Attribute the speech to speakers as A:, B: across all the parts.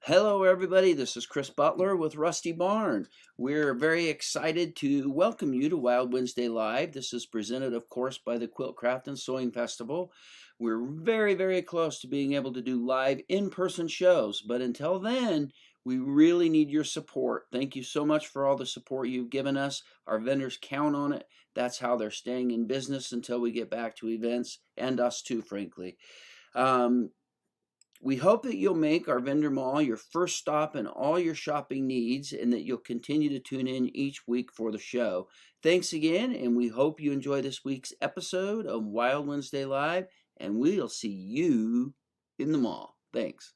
A: Hello, everybody. This is Chris Butler with Rusty Barn. We're very excited to welcome you to Wild Wednesday Live. This is presented, of course, by the Quilt Craft and Sewing Festival. We're very, very close to being able to do live in-person shows, but until then, we really need your support. Thank you so much for all the support you've given us. Our vendors count on it. That's how they're staying in business until we get back to events, and us too, frankly. We hope that you'll make our vendor mall your first stop in all your shopping needs and that you'll continue to tune in each week for the show. Thanks again, and we hope you enjoy this week's episode of Wild Wednesday Live, and we'll see you in the mall. Thanks.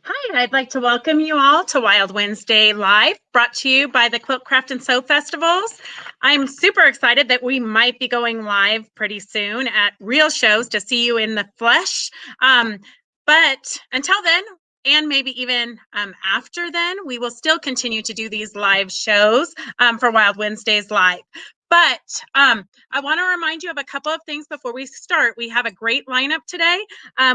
B: Hi, I'd like to welcome you all to Wild Wednesday Live, brought to you by the Quilt Craft and Sew Festivals. I'm super excited that we might be going live pretty soon at real shows to see you in the flesh. But until then, and maybe even after then, we will still continue to do these live shows for Wild Wednesdays Live. But I want to remind you of a couple of things before we start. We have a great lineup today.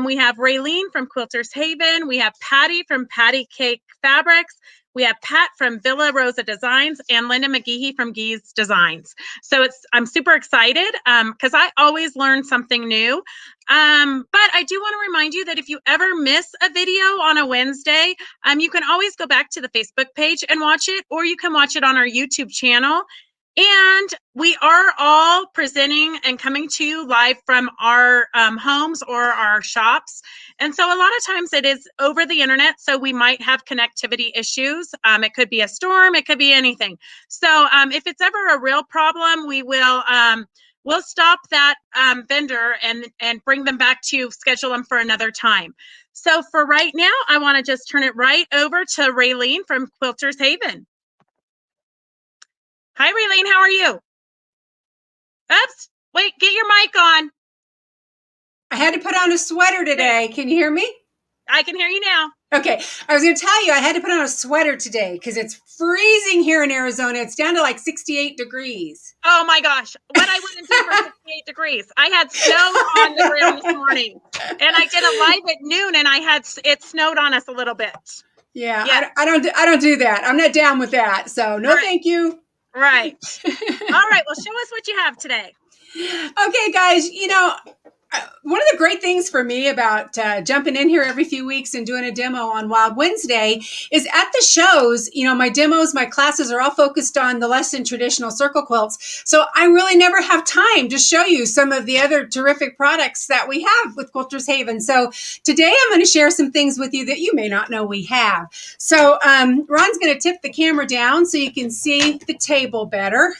B: We have Raylene from Quilters Haven. We have Patti from Patti Cake Fabrics. We have Pat from Villa Rosa Designs and Linda McGehee from Gee's Designs. So I'm super excited because I always learn something new. But I do want to remind you that if you ever miss a video on a Wednesday, you can always go back to the Facebook page and watch it, or you can watch it on our YouTube channel. And we are all presenting and coming to you live from our homes or our shops. And so a lot of times it is over the internet, so we might have connectivity issues. It could be a storm, it could be anything. So if it's ever a real problem, we'll stop that vendor and bring them back to you, schedule them for another time. So for right now, I want to just turn it right over to Raylene from Quilters Haven. Hi, Raylene, how are you? Oops, wait, get your mic on.
C: I had to put on a sweater today. Can you hear me?
B: I can hear you now.
C: Okay, I was going to tell you I had to put on a sweater today because it's freezing here in Arizona. It's down to like 68 degrees.
B: Oh my gosh, what I wouldn't do for 68 degrees. I had snow on the ground this morning, and I did a live at noon, and it snowed on us a little bit.
C: Yeah. I don't do that. I'm not down with that. So no, Thank you.
B: Right. All right. Well, show us what you have today.
C: Okay, guys, one of the great things for me about jumping in here every few weeks and doing a demo on Wild Wednesday is at the shows, my demos, my classes are all focused on the less than traditional circle quilts. So I really never have time to show you some of the other terrific products that we have with Quilters Haven. So today I'm going to share some things with you that you may not know we have. So Ron's going to tip the camera down so you can see the table better.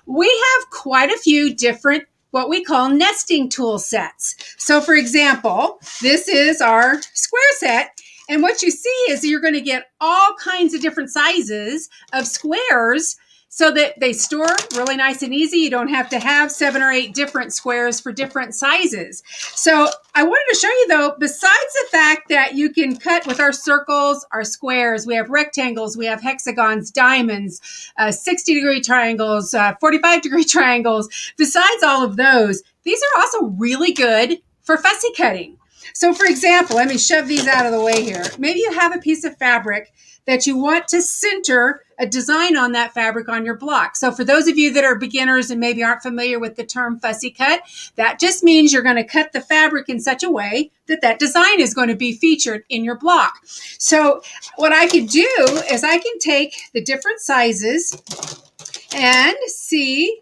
C: We have quite a few different what we call nesting tool sets. So for example, this is our square set. And what you see is you're going to get all kinds of different sizes of squares so that they store really nice and easy. You don't have to have 7 or 8 different squares for different sizes. So I wanted to show you though, besides the fact that you can cut with our circles, our squares, we have rectangles, we have hexagons, diamonds, 60-degree triangles, 45-degree triangles. Besides all of those, these are also really good for fussy cutting. So for example, let me shove these out of the way here. Maybe you have a piece of fabric that you want to center a design on that fabric on your block. So for those of you that are beginners and maybe aren't familiar with the term fussy cut, that just means you're going to cut the fabric in such a way that that design is going to be featured in your block. So what I can do is I can take the different sizes and see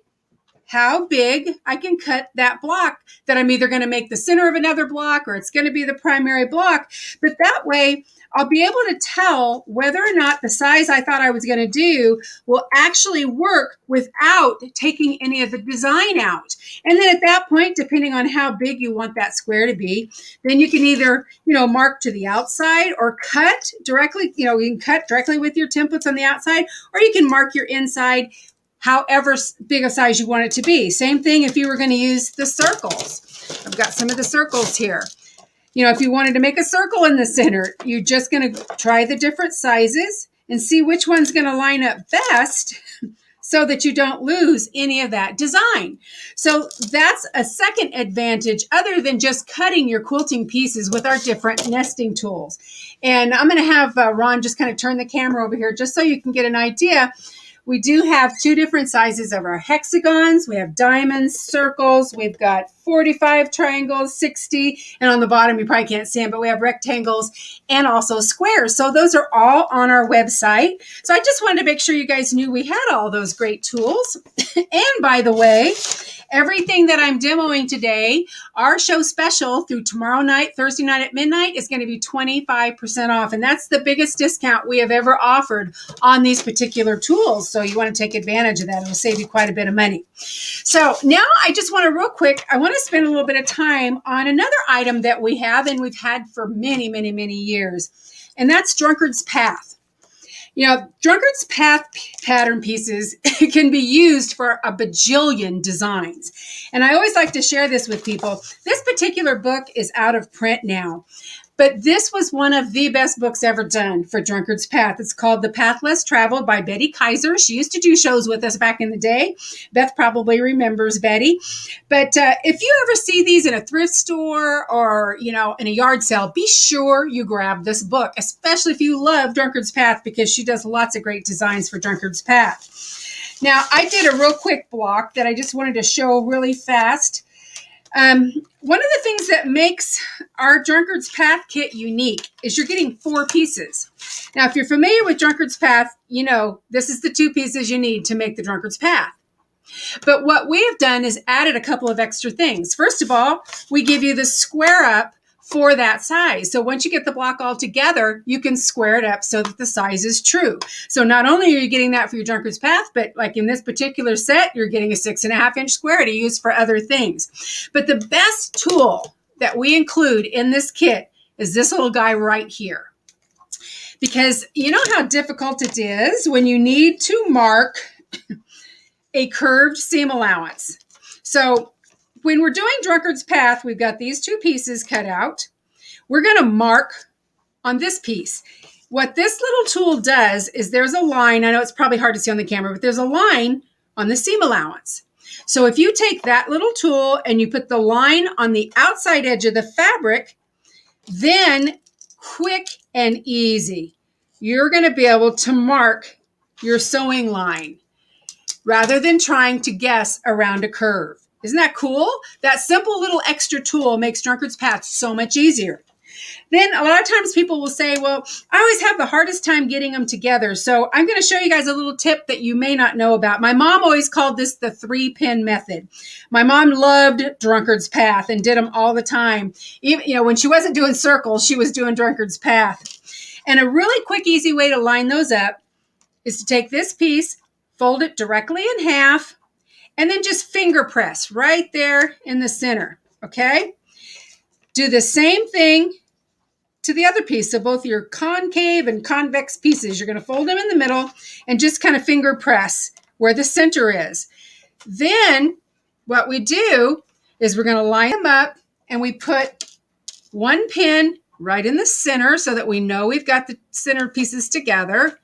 C: how big I can cut that block that I'm either going to make the center of another block or it's going to be the primary block. But that way, I'll be able to tell whether or not the size I thought I was going to do will actually work without taking any of the design out. And then at that point, depending on how big you want that square to be, then you can either, mark to the outside or cut directly, you can cut directly with your templates on the outside, or you can mark your inside however big a size you want it to be. Same thing if you were going to use the circles. I've got some of the circles here. If you wanted to make a circle in the center, you're just going to try the different sizes and see which one's going to line up best so that you don't lose any of that design. So that's a second advantage other than just cutting your quilting pieces with our different nesting tools. And I'm going to have Ron just kind of turn the camera over here just so you can get an idea. We do have two different sizes of our hexagons. We have diamonds, circles. We've got 45 triangles, 60. And on the bottom, you probably can't see them, but we have rectangles and also squares. So those are all on our website. So I just wanted to make sure you guys knew we had all those great tools. And by the way, everything that I'm demoing today, our show special through tomorrow night, Thursday night at midnight, is going to be 25% off. And that's the biggest discount we have ever offered on these particular tools. So you want to take advantage of that. It'll save you quite a bit of money. So now I just want to real quick, I want to spend a little bit of time on another item that we have and we've had for many, many, many years. And that's Drunkard's Path. You know, Drunkard's Path pattern pieces can be used for a bajillion designs. And I always like to share this with people. This particular book is out of print now, but this was one of the best books ever done for Drunkard's Path. It's called The Path Less Traveled by Betty Kaiser. She used to do shows with us back in the day. Beth probably remembers Betty. But if you ever see these in a thrift store or, you know, in a yard sale, be sure you grab this book, especially if you love Drunkard's Path, because she does lots of great designs for Drunkard's Path. Now, I did a real quick block that I just wanted to show really fast. One of the things that makes our Drunkard's Path kit unique is you're getting 4 pieces. Now, if you're familiar with Drunkard's Path, you know this is the 2 pieces you need to make the Drunkard's Path. But what we have done is added a couple of extra things. First of all, we give you the square up for that size. So once you get the block all together, you can square it up so that the size is true. So not only are you getting that for your Drunkard's Path, but like in this particular set, you're getting a 6.5-inch square to use for other things. But the best tool that we include in this kit is this little guy right here. Because you know how difficult it is when you need to mark a curved seam allowance. So when we're doing Drunkard's Path, we've got these 2 pieces cut out. We're going to mark on this piece. What this little tool does is there's a line. I know it's probably hard to see on the camera, but there's a line on the seam allowance. So if you take that little tool and you put the line on the outside edge of the fabric, then quick and easy, you're going to be able to mark your sewing line rather than trying to guess around a curve. Isn't that cool? That simple little extra tool makes Drunkard's Path so much easier. Then a lot of times people will say, well, I always have the hardest time getting them together. So I'm going to show you guys a little tip that you may not know about. My mom always called this the 3-pin method. My mom loved Drunkard's Path and did them all the time. Even, you know, when she wasn't doing circles, she was doing Drunkard's Path. And a really quick, easy way to line those up is to take this piece, fold it directly in half, and then just finger press right there in the center, okay? Do the same thing to the other piece. So both your concave and convex pieces, you're going to fold them in the middle and just kind of finger press where the center is. Then what we do is we're going to line them up and we put 1 pin right in the center so that we know we've got the center pieces together.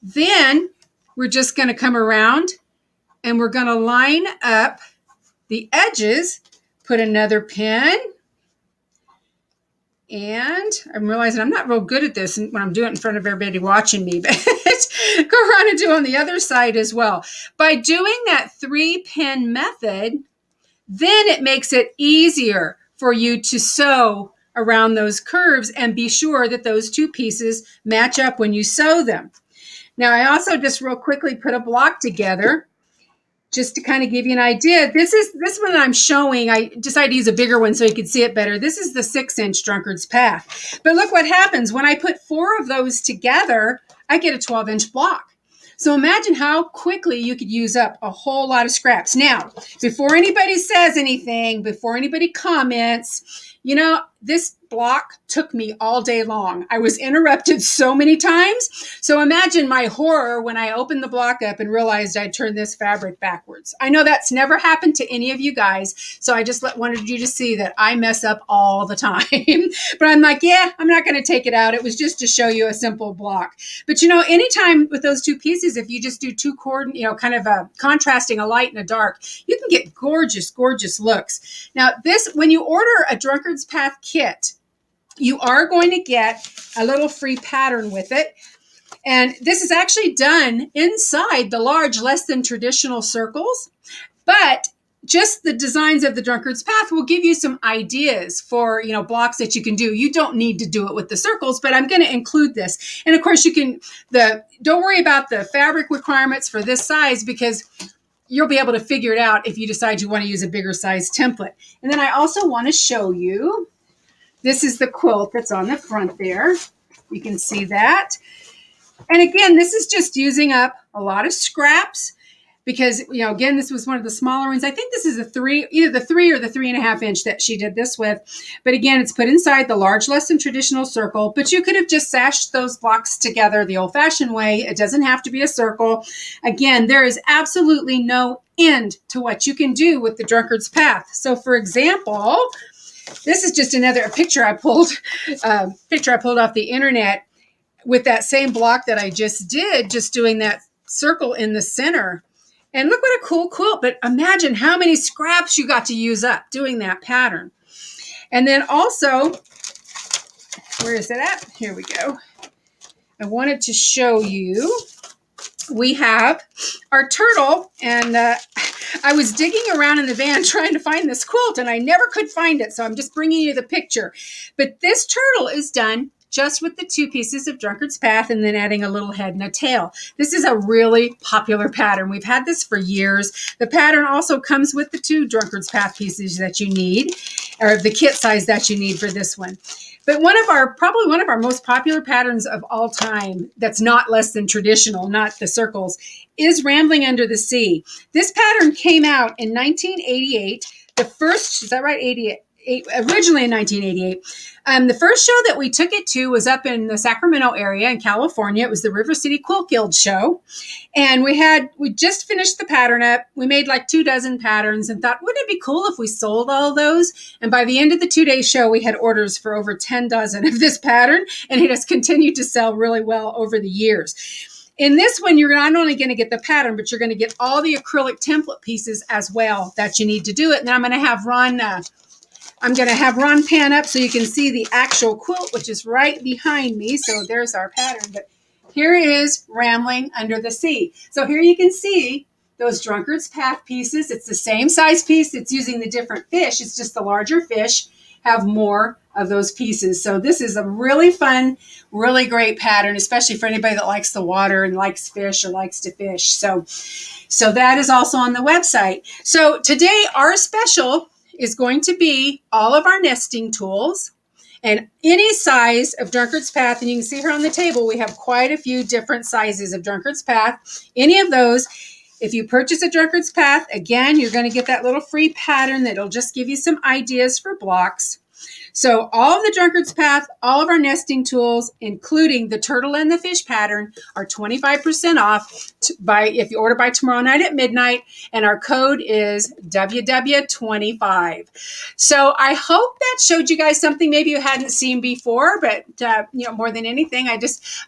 C: Then we're just going to come around and we're going to line up the edges, put another pin. And I'm realizing I'm not real good at this when I'm doing it in front of everybody watching me, but go around and do on the other side as well. By doing that 3-pin method, then it makes it easier for you to sew around those curves and be sure that those 2 pieces match up when you sew them. Now, I also just real quickly put a block together just to kind of give you an idea. This one I'm showing. I decided to use a bigger one so you could see it better. This is the 6-inch Drunkard's Path. But look what happens. When I put 4 of those together, I get a 12-inch block. So imagine how quickly you could use up a whole lot of scraps. Now, before anybody says anything, before anybody comments, You know, this block took me all day long. I was interrupted so many times. So imagine my horror when I opened the block up and realized I'd turned this fabric backwards. I know that's never happened to any of you guys. So I just wanted you to see that I mess up all the time. But I'm like, yeah, I'm not going to take it out. It was just to show you a simple block. But you know, anytime with those two pieces, if you just do two kind of a contrasting a light and a dark, you can get gorgeous, gorgeous looks. Now this, when you order a Drunkard's Path kit, you are going to get a little free pattern with it. And this is actually done inside the large, less than traditional circles. But just the designs of the Drunkard's Path will give you some ideas for, you know, blocks that you can do. You don't need to do it with the circles, but I'm going to include this. And of course you can, don't worry about the fabric requirements for this size, because you'll be able to figure it out if you decide you want to use a bigger size template. And then I also want to show you, this is the quilt that's on the front there. You can see that. And again, this is just using up a lot of scraps because, you know, again, this was one of the smaller ones. I think this is either the 3 or the 3.5 inch that she did this with. But again, it's put inside the large, less than traditional circle, but you could have just sashed those blocks together the old fashioned way. It doesn't have to be a circle. Again, there is absolutely no end to what you can do with the Drunkard's Path. So for example, this is just another picture I pulled off the internet with that same block that I just did, just doing that circle in the center. And look what a cool quilt, but imagine how many scraps you got to use up doing that pattern. And then also, where is it at? Here we go. I wanted to show you, we have our turtle, and I was digging around in the van trying to find this quilt, and I never could find it, so I'm just bringing you the picture. But this turtle is done just with the 2 pieces of Drunkard's Path and then adding a little head and a tail. This is a really popular pattern. We've had this for years. The pattern also comes with the 2 Drunkard's Path pieces that you need, or the kit size that you need for this one. But probably one of our most popular patterns of all time that's not less than traditional, not the circles, is Rambling Under the Sea. This pattern came out in 1988. The first, is that right? 88. Originally in 1988. The first show that we took it to was up in the Sacramento area in California. It was the River City Quilt Guild show. And we just finished the pattern up. We made like 24 patterns and thought, wouldn't it be cool if we sold all those? And by the end of the 2-day show, we had orders for over 10 dozen of this pattern. And it has continued to sell really well over the years. In this one, you're not only going to get the pattern, but you're going to get all the acrylic template pieces as well that you need to do it. And then I'm going to have Ron pan up so you can see the actual quilt, which is right behind me. So there's our pattern. But here is Rambling Under the Sea. So here you can see those Drunkard's Path pieces. It's the same size piece. It's using the different fish. It's just the larger fish have more of those pieces. So this is a really fun, really great pattern, especially for anybody that likes the water and likes fish or likes to fish. So that is also on the website. So today our special is going to be all of our nesting tools and any size of Drunkard's Path. And you can see here on the table, we have quite a few different sizes of Drunkard's Path. Any of those, if you purchase a Drunkard's Path, again, you're going to get that little free pattern that'll just give you some ideas for blocks. So all of the Drunkard's Path, all of our nesting tools, including the turtle and the fish pattern, are 25% off if you order by tomorrow night at midnight. And our code is WW25. So I hope that showed you guys something maybe you hadn't seen before. But more than anything,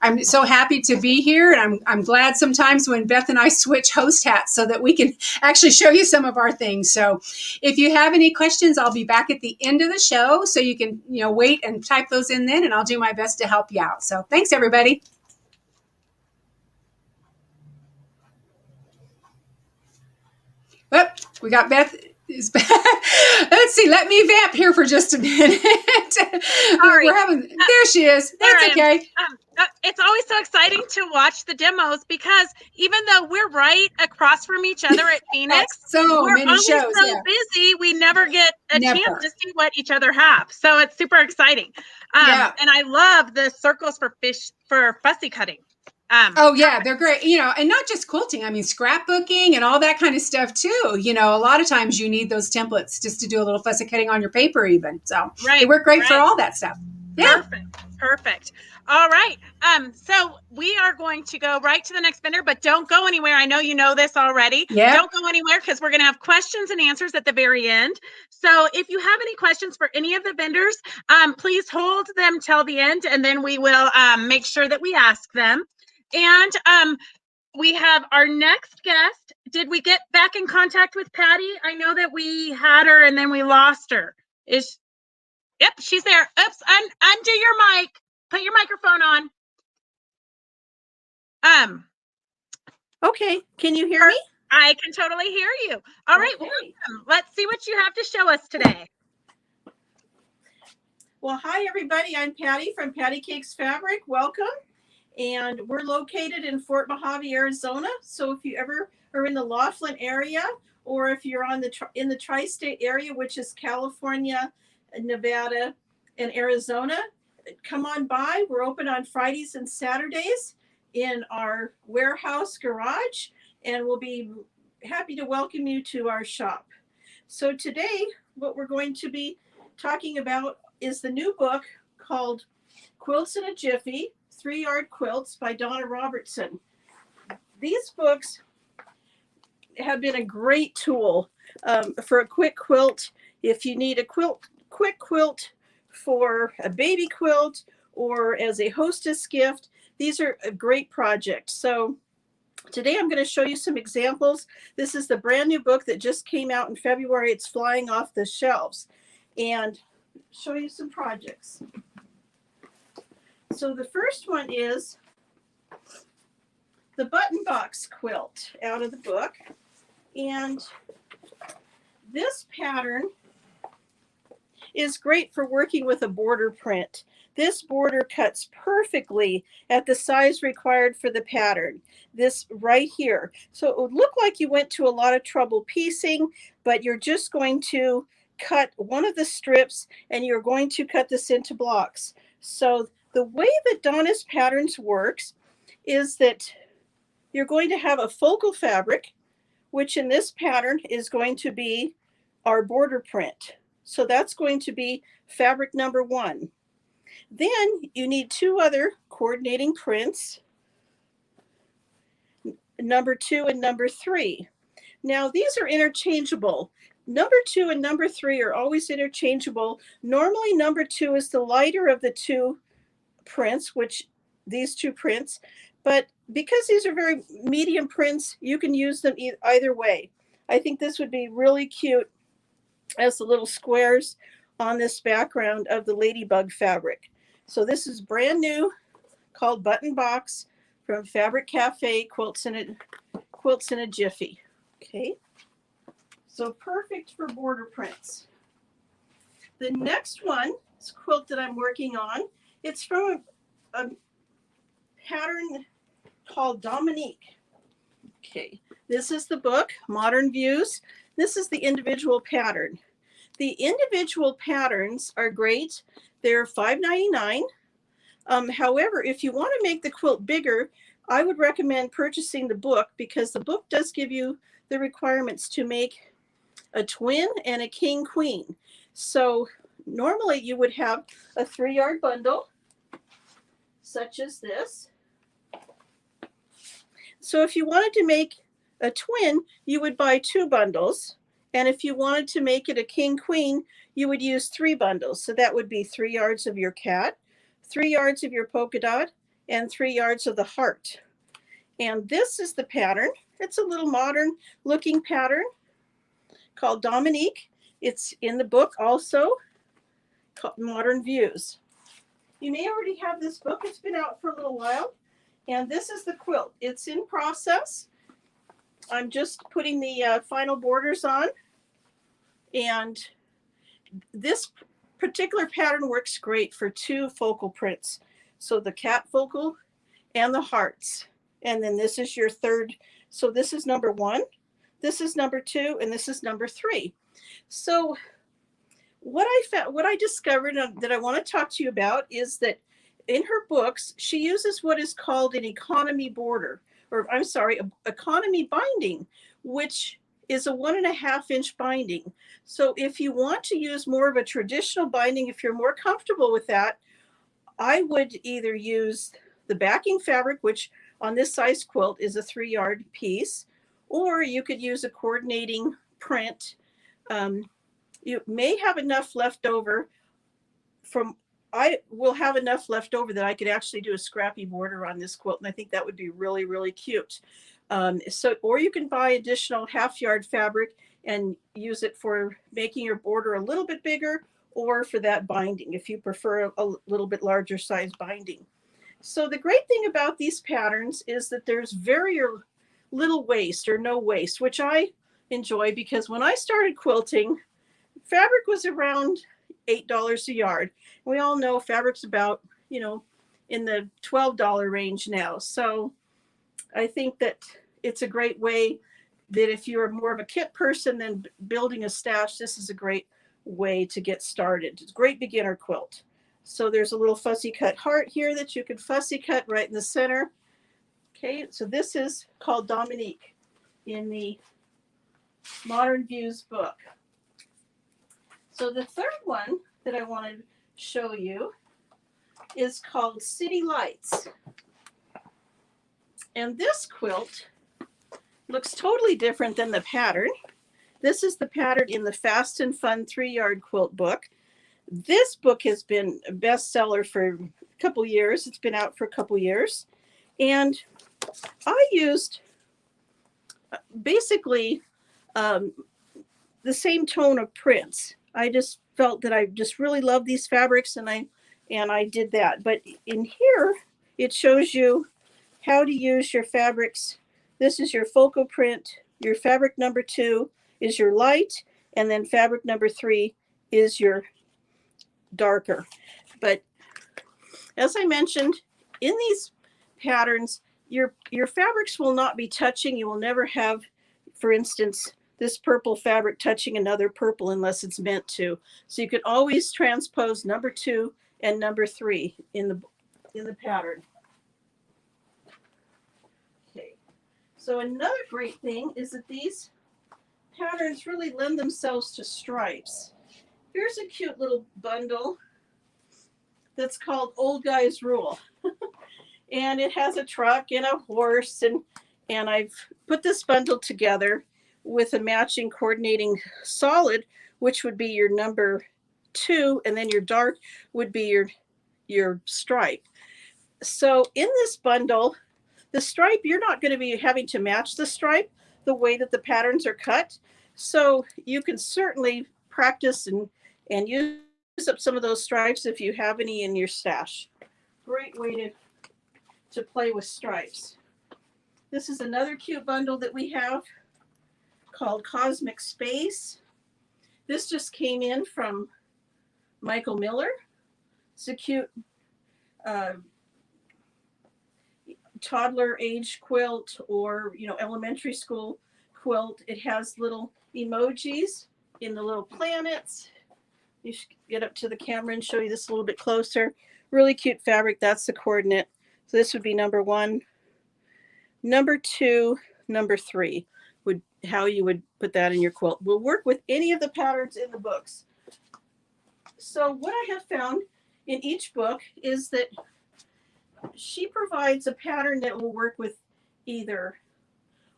C: I'm so happy to be here, and I'm glad sometimes when Beth and I switch host hats so that we can actually show you some of our things. So if you have any questions, I'll be back at the end of the show, so you can wait and type those in then, and I'll do my best to help you out. So thanks, everybody. Oh, we got Beth. Let's see. Let me vamp here for just a minute.
B: Sorry.
C: There she is. That's okay.
B: It's always so exciting to watch the demos because even though we're right across from each other at Phoenix, we're always so busy, we never get a chance to see what each other have. So it's super exciting. And I love the circles for fussy cutting.
C: Oh yeah, they're great. And not just quilting. I mean, scrapbooking and all that kind of stuff too. A lot of times you need those templates just to do a little fussy cutting on your paper even. So they
B: Right,
C: work great for
B: right.
C: all that stuff. Yeah.
B: Perfect. All right. So we are going to go right to the next vendor, but don't go anywhere. I know you know this already.
C: Yeah.
B: Don't go anywhere because we're going to have questions and answers at the very end. So if you have any questions for any of the vendors, please hold them till the end, and then we will make sure that we ask them. And we have our next guest. Did we get back in contact with Patti? I know that we had her and then we lost her. Yep, she's there. Oops, undo your mic. Put your microphone on.
D: Okay, can you hear me?
B: I can totally hear you. All right, welcome. Let's see what you have to show us today.
D: Well, hi everybody. I'm Patti from Patti Cakes Fabric. Welcome. And we're located in Fort Mojave, Arizona. So if you ever are in the Laughlin area, or if you're in the tri-state area, which is California, Nevada, and Arizona, come on by. We're open on Fridays and Saturdays in our warehouse garage, and we'll be happy to welcome you to our shop. So today, what we're going to be talking about is the new book called Quilts in a Jiffy, 3-Yard Quilts by Donna Robertson. These books have been a great tool for a quick quilt. If you need a quick quilt for a baby quilt or as a hostess gift, these are a great project. So today I'm going to show you some examples. This is the brand new book that just came out in February. It's flying off the shelves. And show you some projects. So the first one is the button box quilt out of the book. And this pattern is great for working with a border print. This border cuts perfectly at the size required for the pattern. This right here. So it would look like you went to a lot of trouble piecing, but you're just going to cut one of the strips and you're going to cut this into blocks. So the way that Donna's patterns works is that you're going to have a focal fabric, which in this pattern is going to be our border print. So that's going to be fabric number 1. Then you need 2 other coordinating prints, number 2 and number 3. Now these are interchangeable. Number 2 and number 3 are always interchangeable. Normally number 2 is the lighter of the 2 prints, which these 2 prints, but because these are very medium prints, you can use them either way. I think this would be really cute as the little squares on this background of the ladybug fabric. So this is brand new, called Button Box from Fabric Cafe, Quilts in a Jiffy. Okay, so perfect for border prints. The next one is a quilt that I'm working on. It's from a pattern called Dominique. Okay, this is the book, Modern Views. This is the individual pattern. The individual patterns are great. They're $5.99. However, if you want to make the quilt bigger, I would recommend purchasing the book because the book does give you the requirements to make a twin and a king queen. So normally you would have a 3-yard bundle such as this. So if you wanted to make a twin, you would buy 2 bundles. And if you wanted to make it a king queen, you would use 3 bundles. So that would be 3 yards of your cat, 3 yards of your polka dot, and 3 yards of the heart. And this is the pattern. It's a little modern looking pattern called Dominique. It's in the book also, called Modern Views. You may already have this book. It's been out for a little while. And this is the quilt. It's in process. I'm just putting the final borders on. And this particular pattern works great for 2 focal prints. So the cat focal and the hearts. And then this is your 3rd. So this is number 1, this is number 2, and this is number 3. So what I discovered that I want to talk to you about is that in her books, she uses what is called an economy border, or I'm sorry, economy binding, which is a 1.5-inch binding. So if you want to use more of a traditional binding, if you're more comfortable with that, I would either use the backing fabric, which on this size quilt is a 3-yard piece, or you could use a coordinating print. You may have enough left over I will have enough left over that I could actually do a scrappy border on this quilt. And I think that would be really, really cute. Or you can buy additional 1/2-yard fabric and use it for making your border a little bit bigger, or for that binding, if you prefer a little bit larger size binding. So the great thing about these patterns is that there's very little waste or no waste, which I enjoy, because when I started quilting, fabric was around $8 a yard. We all know fabric's about, in the $12 range now. So I think that it's a great way that if you're more of a kit person than building a stash, this is a great way to get started. It's a great beginner quilt. So there's a little fussy cut heart here that you can fussy cut right in the center. Okay, so this is called Dominique in the Modern Views book. So the third one that I want to show you is called City Lights. And this quilt looks totally different than the pattern. This is the pattern in the Fast and Fun 3-yard quilt book. This book has been a bestseller for a couple years. It's been out for a couple years. And I used basically the same tone of prints. I just felt that I just really love these fabrics, and I did that. But in here, it shows you how to use your fabrics. This is your focal print. Your fabric number 2 is your light, and then fabric number 3 is your darker. But as I mentioned, in these patterns, your fabrics will not be touching. You will never have, for instance, this purple fabric touching another purple unless it's meant to. So you can always transpose number 2 and number 3 in the pattern. Okay. So another great thing is that these patterns really lend themselves to stripes. Here's a cute little bundle that's called Old Guy's Rule. And it has a truck and a horse, and I've put this bundle together with a matching coordinating solid, which would be your number 2, and then your dark would be your stripe. So in this bundle, the stripe, you're not going to be having to match the stripe the way that the patterns are cut. So you can certainly practice and use up some of those stripes if you have any in your stash. Great way to play with stripes. This is another cute bundle that we have called Cosmic Space. This just came in from Michael Miller. It's a cute toddler age quilt, or elementary school quilt. It has little emojis in the little planets. You should get up to the camera and show you this a little bit closer. Really cute fabric. That's the coordinate. So this would be number 1, number 2, number 3 would how you would put that in your quilt. We'll work with any of the patterns in the books. So what I have found in each book is that she provides a pattern that will work with either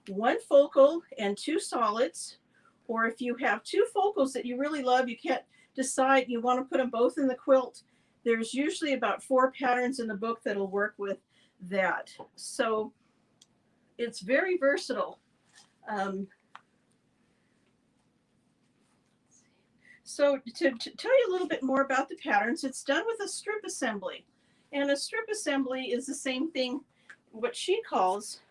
D: 1 focal and 2 solids, or if you have 2 focals that you really love, you can't decide, you want to put them both in the quilt, there's usually about 4 patterns in the book that'll work with that. So it's very versatile. So to tell you a little bit more about the patterns, it's done with a strip assembly. And a strip assembly is the same thing, what she calls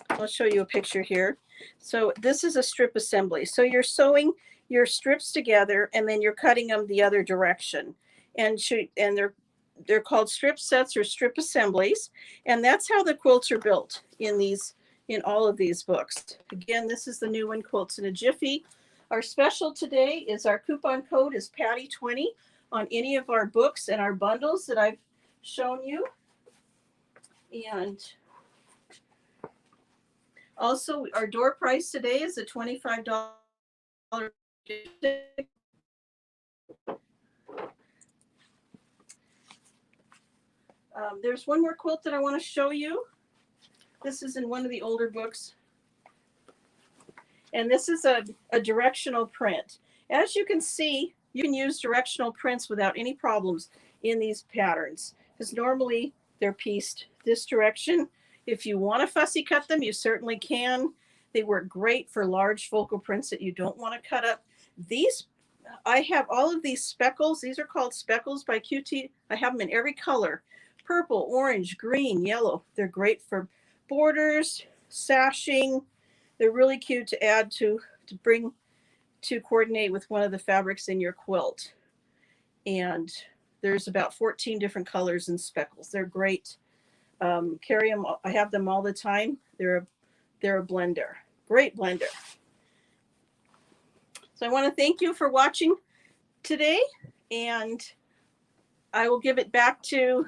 D: I'll show you a picture here. So this is a strip assembly. So you're sewing your strips together, and then you're cutting them the other direction. And they're called strip sets or strip assemblies. And that's how the quilts are built in all of these books. Again, this is the new one, Quilts in a Jiffy. Our special today is our coupon code is Patti20 on any of our books and our bundles that I've shown you. And also our door price today is a $25. There's one more quilt that I want to show you. This is in one of the older books. And this is a directional print. As you can see, you can use directional prints without any problems in these patterns, because normally they're pieced this direction. If you want to fussy cut them, you certainly can. They work great for large focal prints that you don't want to cut up. These, I have all of these speckles. These are called speckles by QT. I have them in every color: purple, orange, green, yellow. They're great for borders, sashing. They're really cute to add to coordinate with one of the fabrics in your quilt. And there's about 14 different colors and speckles. They're great. Carry them. I have them all the time. They're a blender. Great blender. So I want to thank you for watching today, and I will give it back to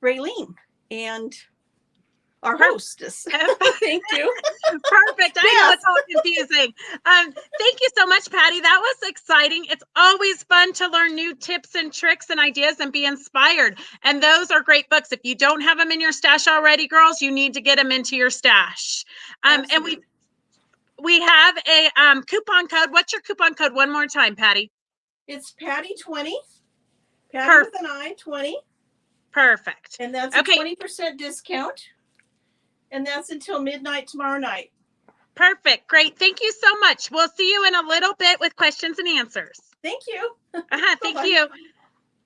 D: Raylene and our hostess. Thank you.
B: Perfect. I know it's all confusing. Thank you so much, Patti. That was exciting. It's always fun to learn new tips and tricks and ideas and be inspired. And those are great books. If you don't have them in your stash already, girls, you need to get them into your stash. And we have a coupon code. What's your coupon code one more time, Patti?
D: It's Patti20. Patti with an I, 20.
B: Perfect.
D: And that's a 20% discount. And that's until midnight tomorrow night.
B: Perfect. Great. Thank you so much. We'll see you in a little bit with questions and answers.
D: Thank you.
B: Thank you.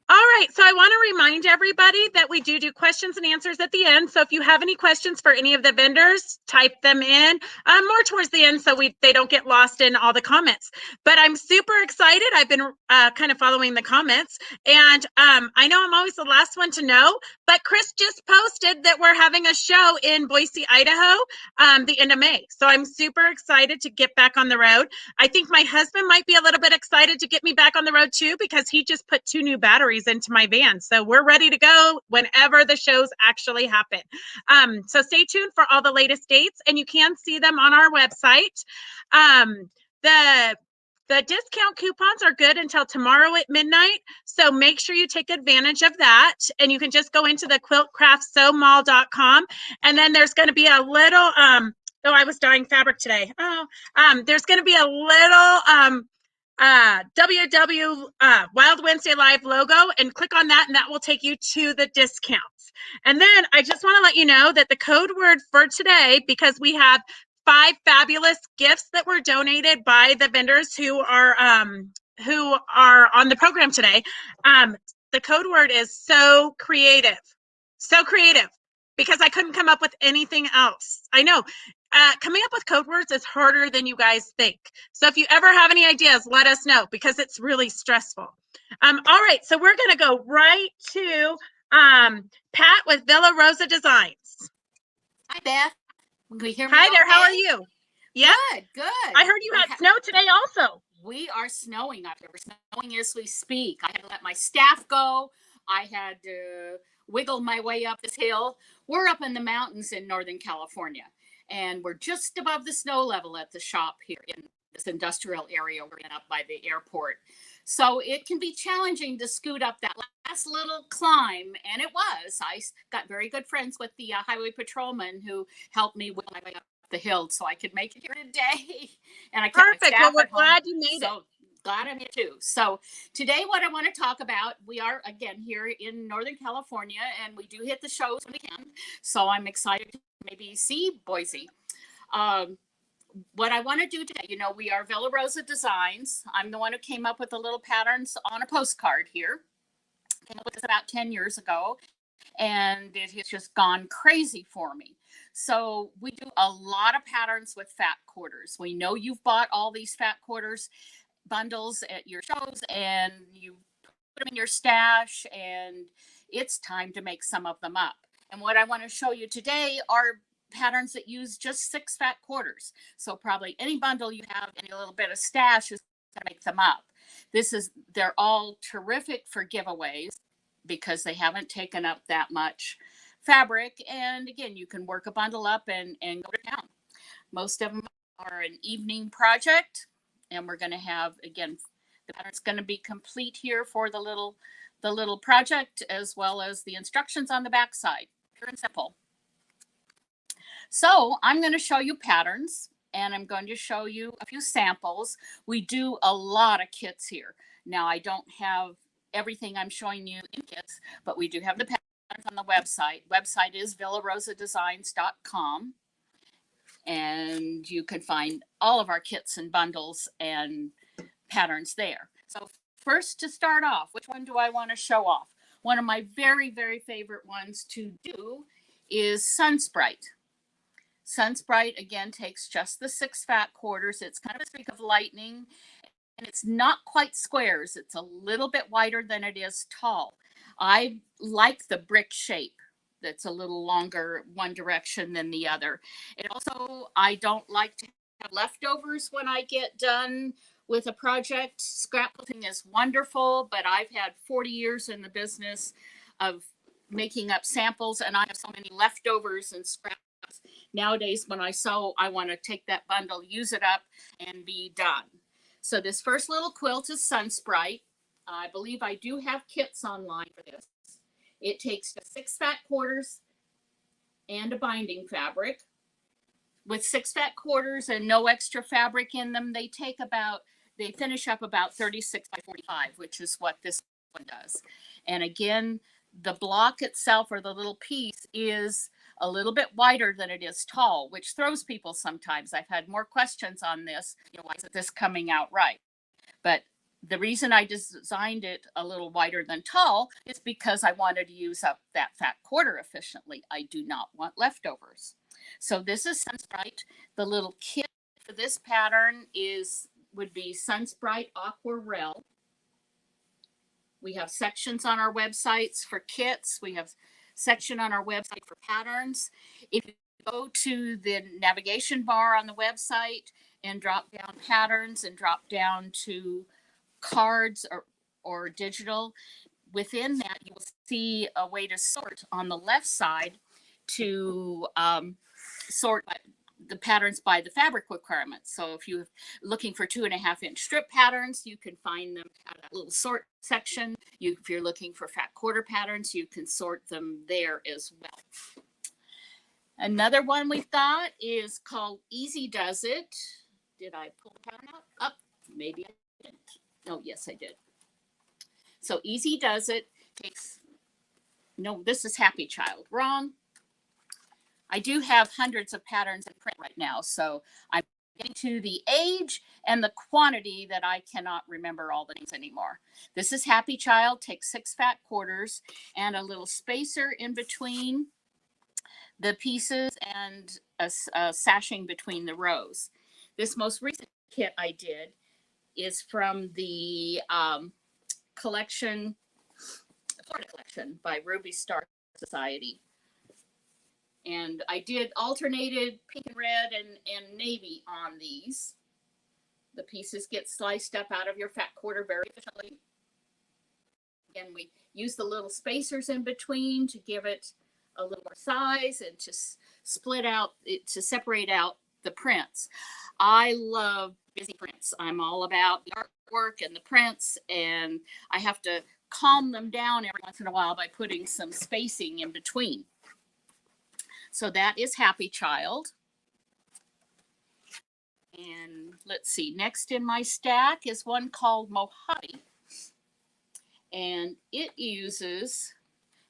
B: All right. So I want to remind everybody that we do questions and answers at the end. So if you have any questions for any of the vendors, type them in more towards the end so they don't get lost in all the comments. But I'm super excited. I've been kind of following the comments, and I know I'm always the last one to know, but Chris just posted that we're having a show in Boise, Idaho, the end of May. So I'm super excited to get back on the road. I think my husband might be a little bit excited to get me back on the road too, because he just put 2 new batteries into my van. So we're ready to go whenever the shows actually happen. So stay tuned for all the latest dates, and you can see them on our website. The discount coupons are good until tomorrow at midnight. So make sure you take advantage of that. And you can just go into the quiltcraftsomall.com. And then there's going to be a little, I was dyeing fabric today. There's going to be a little, Wild Wednesday Live logo, and click on that, and that will take you to the discounts. And then I just want to let you know that the code word for today, because we have 5 fabulous gifts that were donated by the vendors who are on the program today. The code word is so creative. So creative, because I couldn't come up with anything else. I know. Coming up with code words is harder than you guys think. So if you ever have any ideas, let us know, because it's really stressful. All right, so we're going to go right to Pat with Villa Rosa Designs.
E: Hi, Beth. Can you hear me?
B: Hi there.
E: Okay?
B: How are you? Yeah.
E: Good.
B: I heard you had snow today also.
E: We are snowing up here. We're snowing as we speak. I had to let my staff go. I had to wiggle my way up this hill. We're up in the mountains in Northern California, and we're just above the snow level at the shop here in this industrial area. We're up by the airport. So it can be challenging to scoot up that last little climb, and it was. I got very good friends with the highway patrolman who helped me wiggle my way up the hill so I could make it here today. And I kept my
B: Perfect.
E: staff
B: Well,
E: at
B: we're
E: home.
B: glad you made it.
E: So glad I'm here too. So today what I want to talk about, we are again here in Northern California, and we do hit the shows when we can. So I'm excited to maybe see Boise. What I want to do today, we are Villa Rosa Designs. I'm the one who came up with the little patterns on a postcard here. Came up with this about 10 years ago, and it has just gone crazy for me. So we do a lot of patterns with fat quarters. We know you've bought all these fat quarters bundles at your shows, and you put them in your stash, and it's time to make some of them up. And what I want to show you today are patterns that use just 6 fat quarters. So probably any bundle you have, any little bit of stash is going to make them up. They're all terrific for giveaways because they haven't taken up that much fabric. And again, you can work a bundle up and go to town. Most of them are an evening project, and we're going to have, again, the pattern's going to be complete here for the little project, as well as the instructions on the back side. Pure and simple. So I'm going to show you patterns, and I'm going to show you a few samples. We do a lot of kits here. Now, I don't have everything I'm showing you in kits, but we do have the patterns on the website. Website is villarosadesigns.com, and you can find all of our kits and bundles and patterns there. So first, to start off, which one do I want to show off? One of my very, very favorite ones to do is Sunsprite. Sunsprite, again, takes just the 6 fat quarters. It's kind of a streak of lightning, and it's not quite squares. It's a little bit wider than it is tall. I like the brick shape that's a little longer one direction than the other. And also, I don't like to have leftovers when I get done with a project. Scrapbooking is wonderful, but I've had 40 years in the business of making up samples, and I have so many leftovers and scraps. Nowadays, when I sew, I want to take that bundle, use it up, and be done. So this first little quilt is Sunsprite. I believe I do have kits online for this. It takes 6 fat quarters and a binding fabric. With 6 fat quarters and no extra fabric in them, they finish up about 36 by 45, which is what this one does. And again, the block itself, or the little piece, is a little bit wider than it is tall, which throws people sometimes. I've had more questions on this. Why isn't this coming out right? But the reason I designed it a little wider than tall is because I wanted to use up that fat quarter efficiently. I do not want leftovers. So this is Sunsprite. The little kit for this pattern would be Sunsprite Aquarelle. We have sections on our websites for kits. We have section on our website for patterns. If you go to the navigation bar on the website and drop down patterns and drop down to cards or digital, within that you will see a way to sort on the left side to sort the patterns by the fabric requirements. So if you're looking for 2.5-inch strip patterns, you can find them at a little sort section. If you're looking for fat quarter patterns, you can sort them there as well. Another one we've got is called Easy Does It. Did I pull the pattern out? Up? Maybe I didn't. Oh, yes, I did. So Easy Does It takes, no, this is Happy Child. Wrong. I do have hundreds of patterns in print right now, so I'm getting to the age and the quantity that I cannot remember all the names anymore. This is Happy Child, takes 6 fat quarters and a little spacer in between the pieces and a sashing between the rows. This most recent kit I did is from the collection, Florida collection by Ruby Star Society. And I did alternated pink and red and navy on these. The pieces get sliced up out of your fat quarter very efficiently. Again, we use the little spacers in between to give it a little more size and to split out, to separate out the prints. I love busy prints. I'm all about the artwork and the prints, and I have to calm them down every once in a while by putting some spacing in between. So that is Happy Child. And let's see, next in my stack is one called Mojave. And it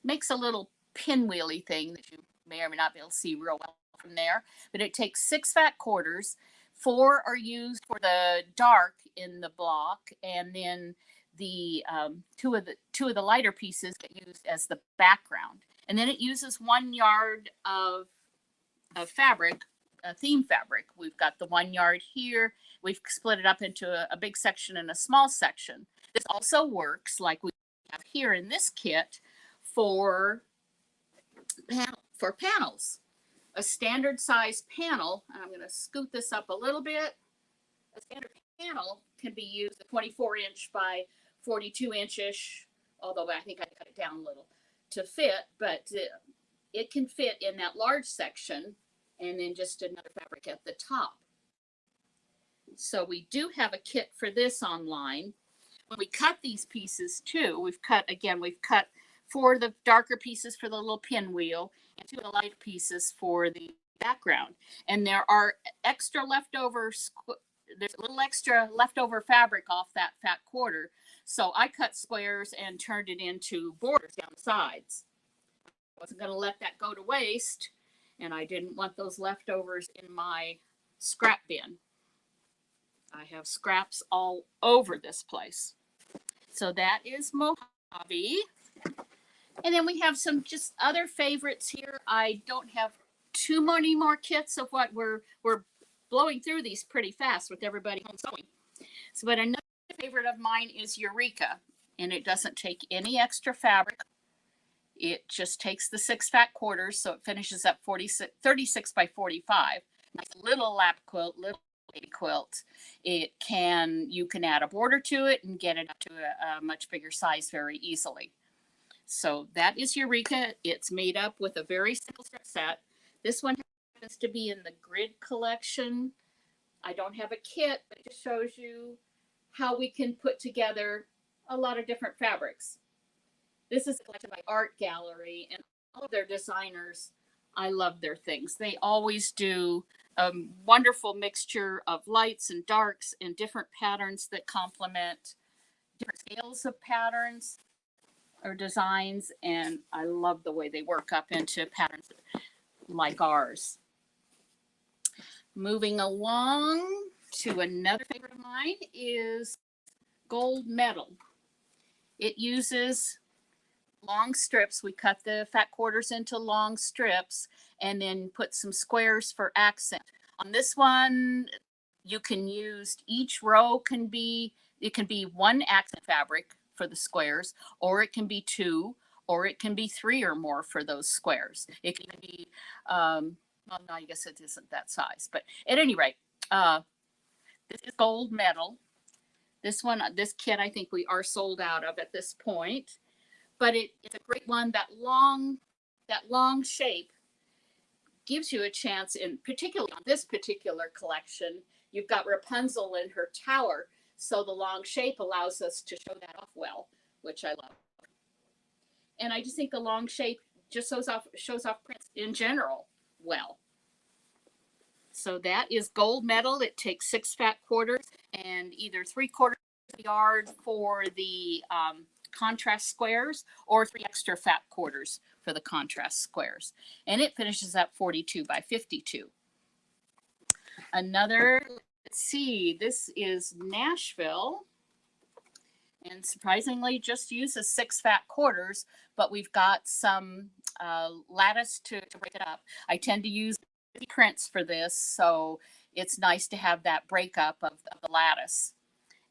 E: makes a little pinwheely thing that you may or may not be able to see real well from there. But it takes 6 fat quarters. 4 are used for the dark in the block, and then the two of the lighter pieces get used as the background. And then it uses 1 yard of fabric, theme fabric. We've got the 1 yard here. We've split it up into a big section and a small section. This also works like we have here in this kit for panels. a standard size panel, and I'm going to scoot this up a little bit. A standard panel can be used a 24-inch by 42-inch-ish, although I think I cut it down a little to fit, but it can fit in that large section and then just another fabric at the top. So we do have a kit for this online. When we cut these pieces too, we've cut 4 of the darker pieces for the little pinwheel and 2 of the light pieces for the background. And there are extra leftover, there's a little extra leftover fabric off that fat quarter. So I cut squares and turned it into borders down the sides. I wasn't going to let that go to waste, and I didn't want those leftovers in my scrap bin. I have scraps all over this place. So that is Mojave. And then we have some just other favorites here. I don't have too many more kits of what we're blowing through these pretty fast with everybody home sewing. So, but another favorite of mine is Eureka, and it doesn't take any extra fabric. It just takes the 6 fat quarters, so it finishes up 36 by 45. Nice little lap quilt, little baby quilt. You can add a border to it and get it up to a much bigger size very easily. So that is Eureka. It's made up with a very simple set. This one happens to be in the grid collection. I don't have a kit, but it just shows you how we can put together a lot of different fabrics. This is a collection by Art Gallery, and all of their designers, I love their things. They always do a wonderful mixture of lights and darks and different patterns that complement different scales of patterns or designs, and I love the way they work up into patterns like ours. Moving along to another favorite of mine is Gold Metal. It uses long strips. We cut the fat quarters into long strips and then put some squares for accent. On this one, you can use, each row can be 1 accent fabric for the squares, or it can be 2, or it can be 3 or more for those squares. It can be, well, no, I guess it isn't that size, but at any rate, this is Gold Metal. This kit, I think we are sold out of at this point, but it's a great one. That long shape gives you a chance, in particularly on this particular collection, you've got Rapunzel in her tower. So the long shape allows us to show that off well, which I love. And I just think the long shape just shows off prints in general well. So that is Gold Metal. It takes 6 fat quarters and either 3/4 of the yard for the contrast squares or 3 extra fat quarters for the contrast squares. And it finishes up 42 by 52. Another, let's see, this is Nashville, and surprisingly just uses 6 fat quarters, but we've got some lattice to break it up. I tend to use prints for this, so it's nice to have that breakup of the lattice.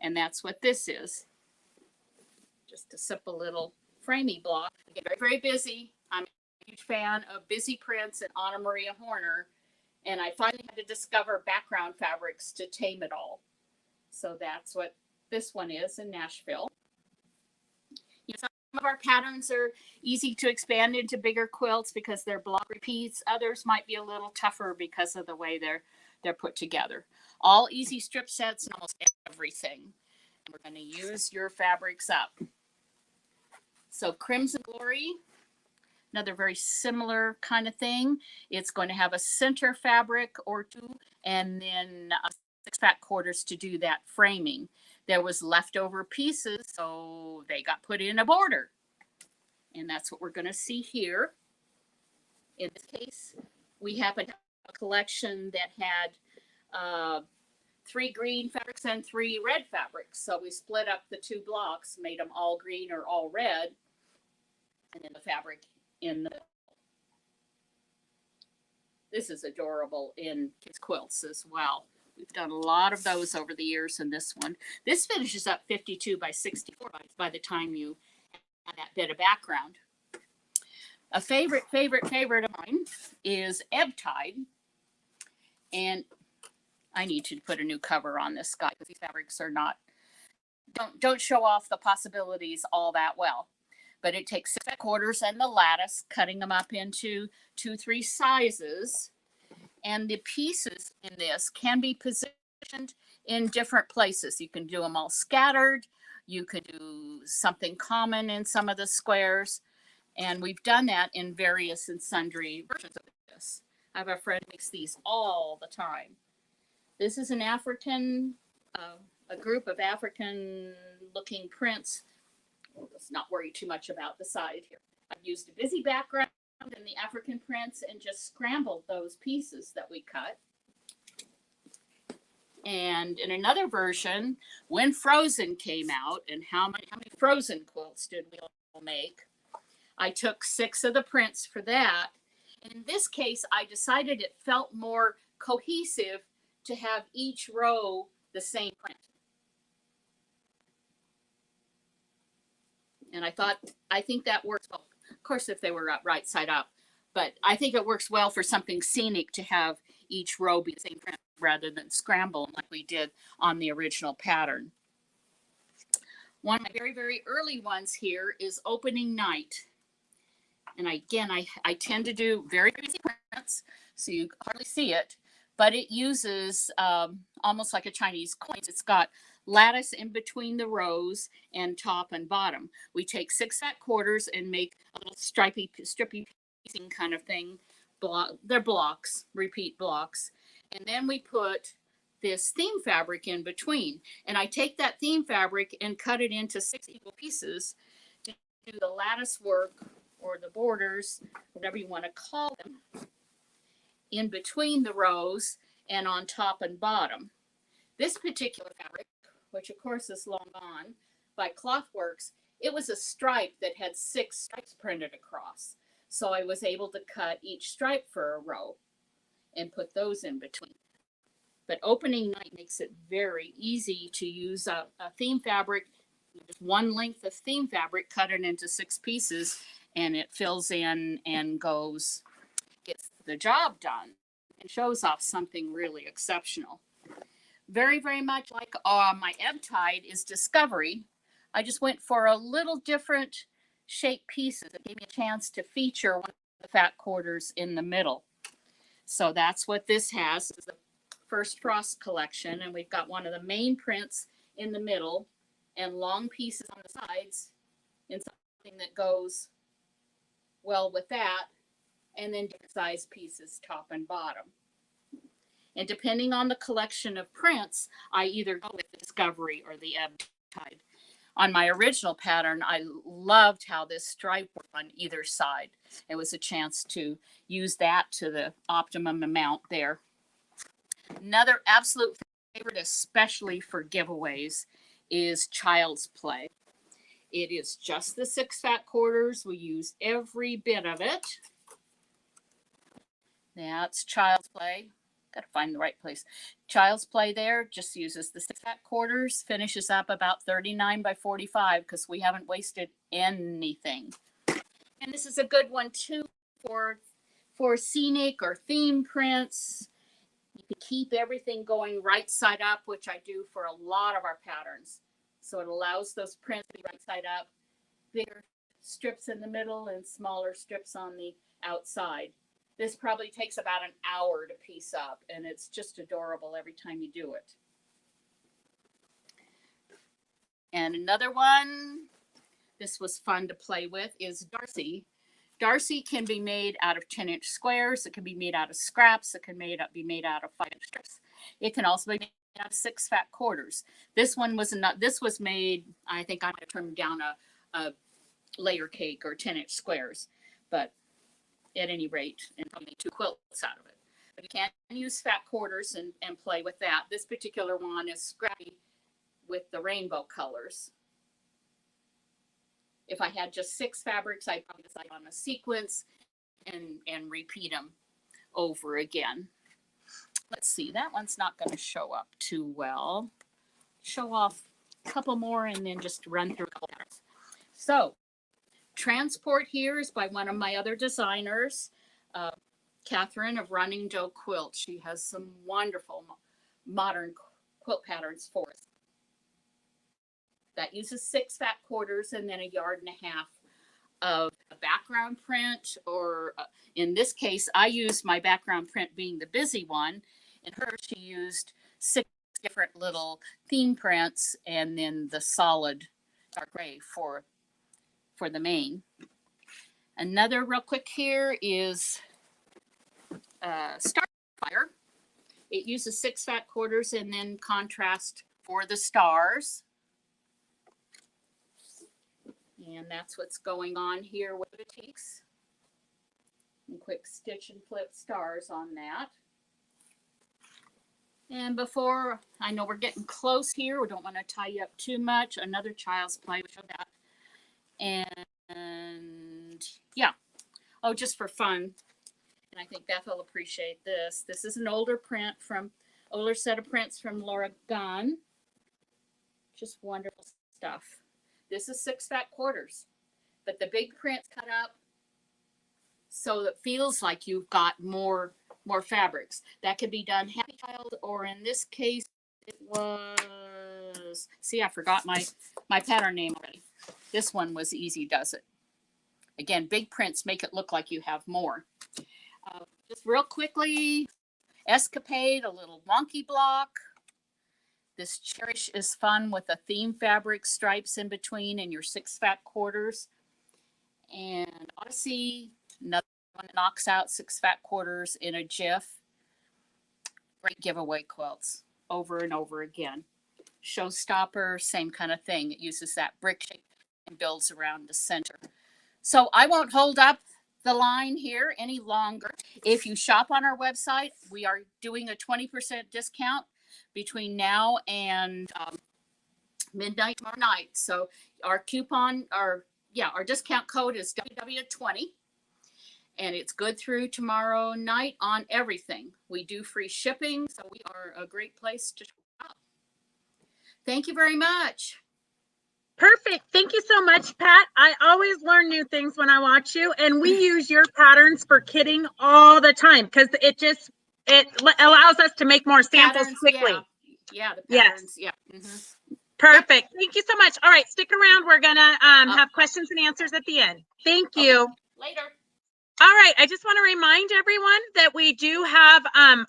E: And that's what this is. Just a simple little framey block. I get very, very busy. I'm a huge fan of busy prints and Anna Maria Horner. And I finally had to discover background fabrics to tame it all. So that's what this one is in Nashville. You know, some of our patterns are easy to expand into bigger quilts because they're block repeats. Others might be a little tougher because of the way they're put together. All easy strip sets and almost everything. We're going to use your fabrics up. So Crimson Glory, another very similar kind of thing. It's going to have a center fabric or 2 and then 6 fat quarters to do that framing. There was leftover pieces, so they got put in a border. And that's what we're going to see here. In this case, we happen to have a collection that had 3 green fabrics and 3 red fabrics. So we split up the 2 blocks, made them all green or all red, and then the fabric in the middle. This is adorable in kids' quilts as well. We've done a lot of those over the years in this one. This finishes up 52 by 64 by the time you add that bit of background. A favorite of mine is Ebb Tide. And I need to put a new cover on this guy because these fabrics are not, don't show off the possibilities all that well. But it takes 6/4 and the lattice, cutting them up into 2-3 sizes. And the pieces in this can be positioned in different places. You can do them all scattered. You could do something common in some of the squares. And we've done that in various and sundry versions of this. I have a friend who makes these all the time. This is an African, a group of African looking prints. Let's not worry too much about the side here. I've used a busy background in the African prints and just scrambled those pieces that we cut. And in another version, when Frozen came out, and how many Frozen quilts did we all make? I took 6 of the prints for that. And in this case, I decided it felt more cohesive to have each row the same print. And I think that works well. Of course, if they were right side up, but I think it works well for something scenic to have each row be the same print rather than scramble like we did on the original pattern. One of my very, very early ones here is Opening Night. And I tend to do very busy prints, so you hardly see it, but it uses almost like a Chinese coins. It's got lattice in between the rows and top and bottom. We take 6/4 and make a little strippy piecing kind of thing. They're blocks, repeat blocks. And then we put this theme fabric in between. And I take that theme fabric and cut it into 6 equal pieces to do the lattice work or the borders, whatever you want to call them, in between the rows and on top and bottom. This particular fabric, which of course is long gone, by Clothworks, it was a stripe that had 6 stripes printed across. So I was able to cut each stripe for a row and put those in between. But Opening Night makes it very easy to use a theme fabric, just one length of theme fabric, cut it into 6 pieces, and it fills in and gets the job done and shows off something really exceptional. Very, very much like my Ebb Tide is Discovery. I just went for a little different shape pieces. It gave me a chance to feature one of the fat quarters in the middle. So that's what this has. This is the First Frost collection, and we've got one of the main prints in the middle and long pieces on the sides in something that goes well with that, and then different size pieces top and bottom. And depending on the collection of prints, I either go with the Discovery or the Ebb Tide. On my original pattern, I loved how this stripe worked on either side. It was a chance to use that to the optimum amount there. Another absolute favorite, especially for giveaways, is Child's Play. It is just the 6/4. We use every bit of it. That's Child's Play. Got to find the right place. Child's Play there just uses the 6/4, finishes up about 39 by 45 because we haven't wasted anything. And this is a good one too for scenic or theme prints. You can keep everything going right side up, which I do for a lot of our patterns. So it allows those prints to be right side up, bigger strips in the middle and smaller strips on the outside. This probably takes about an hour to piece up, and it's just adorable every time you do it. And another one, this was fun to play with, is Darcy. Darcy can be made out of 10-inch squares. It can be made out of scraps. It can be made out of 5-inch strips. It can also be made out of 6/4. This one was not. This was made. I think I'm going to trim down a layer cake or 10-inch squares, but at any rate, and probably make 2 quilts out of it. But you can use fat quarters and play with that. This particular one is scrappy with the rainbow colors. If I had just 6 fabrics, I'd probably decide on a sequence and repeat them over again. Let's see, that one's not going to show up too well. Show off a couple more and then just run through a couple patterns. So transport here is by one of my other designers, Catherine of Running Doe Quilt. She has some wonderful modern quilt patterns for us. That uses 6 fat quarters and then 1.5 yards of a background print, or in this case, I used my background print being the busy one, and she used 6 different little theme prints and then the solid dark gray for the main. Another real quick here is Starfire. It uses 6 fat quarters and then contrast for the stars. And that's what's going on here with the boutiques. And quick stitch and flip stars on that. And before, I know we're getting close here. We don't want to tie you up too much. Another Child's Play, we showed that. And yeah. Oh, just for fun. And I think Beth will appreciate this. This is an older set of prints from Laura Gunn. Just wonderful stuff. This is 6 fat quarters, but the big print's cut up so it feels like you've got more fabrics. That could be done Happy Child, or in this case, it was, see, I forgot my pattern name already. This one was Easy Does It. Again, big prints make it look like you have more. Just real quickly, Escapade, a little wonky block. This Cherish is fun with a theme fabric, stripes in between, and your 6 fat quarters. And Odyssey, another one that knocks out 6 fat quarters in a jiff. Great giveaway quilts over and over again. Showstopper, same kind of thing. It uses that brick shape and builds around the center. So I won't hold up the line here any longer. If you shop on our website, we are doing a 20% discount between now and midnight tomorrow night. So our discount code is WW20, and it's good through tomorrow night on everything. We do free shipping, so we are a great place to shop. Thank you very much.
B: Perfect. Thank you so much, Pat. I always learn new things when I watch you, and we use your patterns for kitting all the time because it allows us to make more samples quickly.
E: Yeah, the patterns. Yes. Yeah. Mm-hmm.
B: Perfect. Yep. Thank you so much. All right, stick around. We're gonna have questions and answers at the end. Thank you.
E: Okay. Later.
B: All right, I just want to remind everyone that we do have,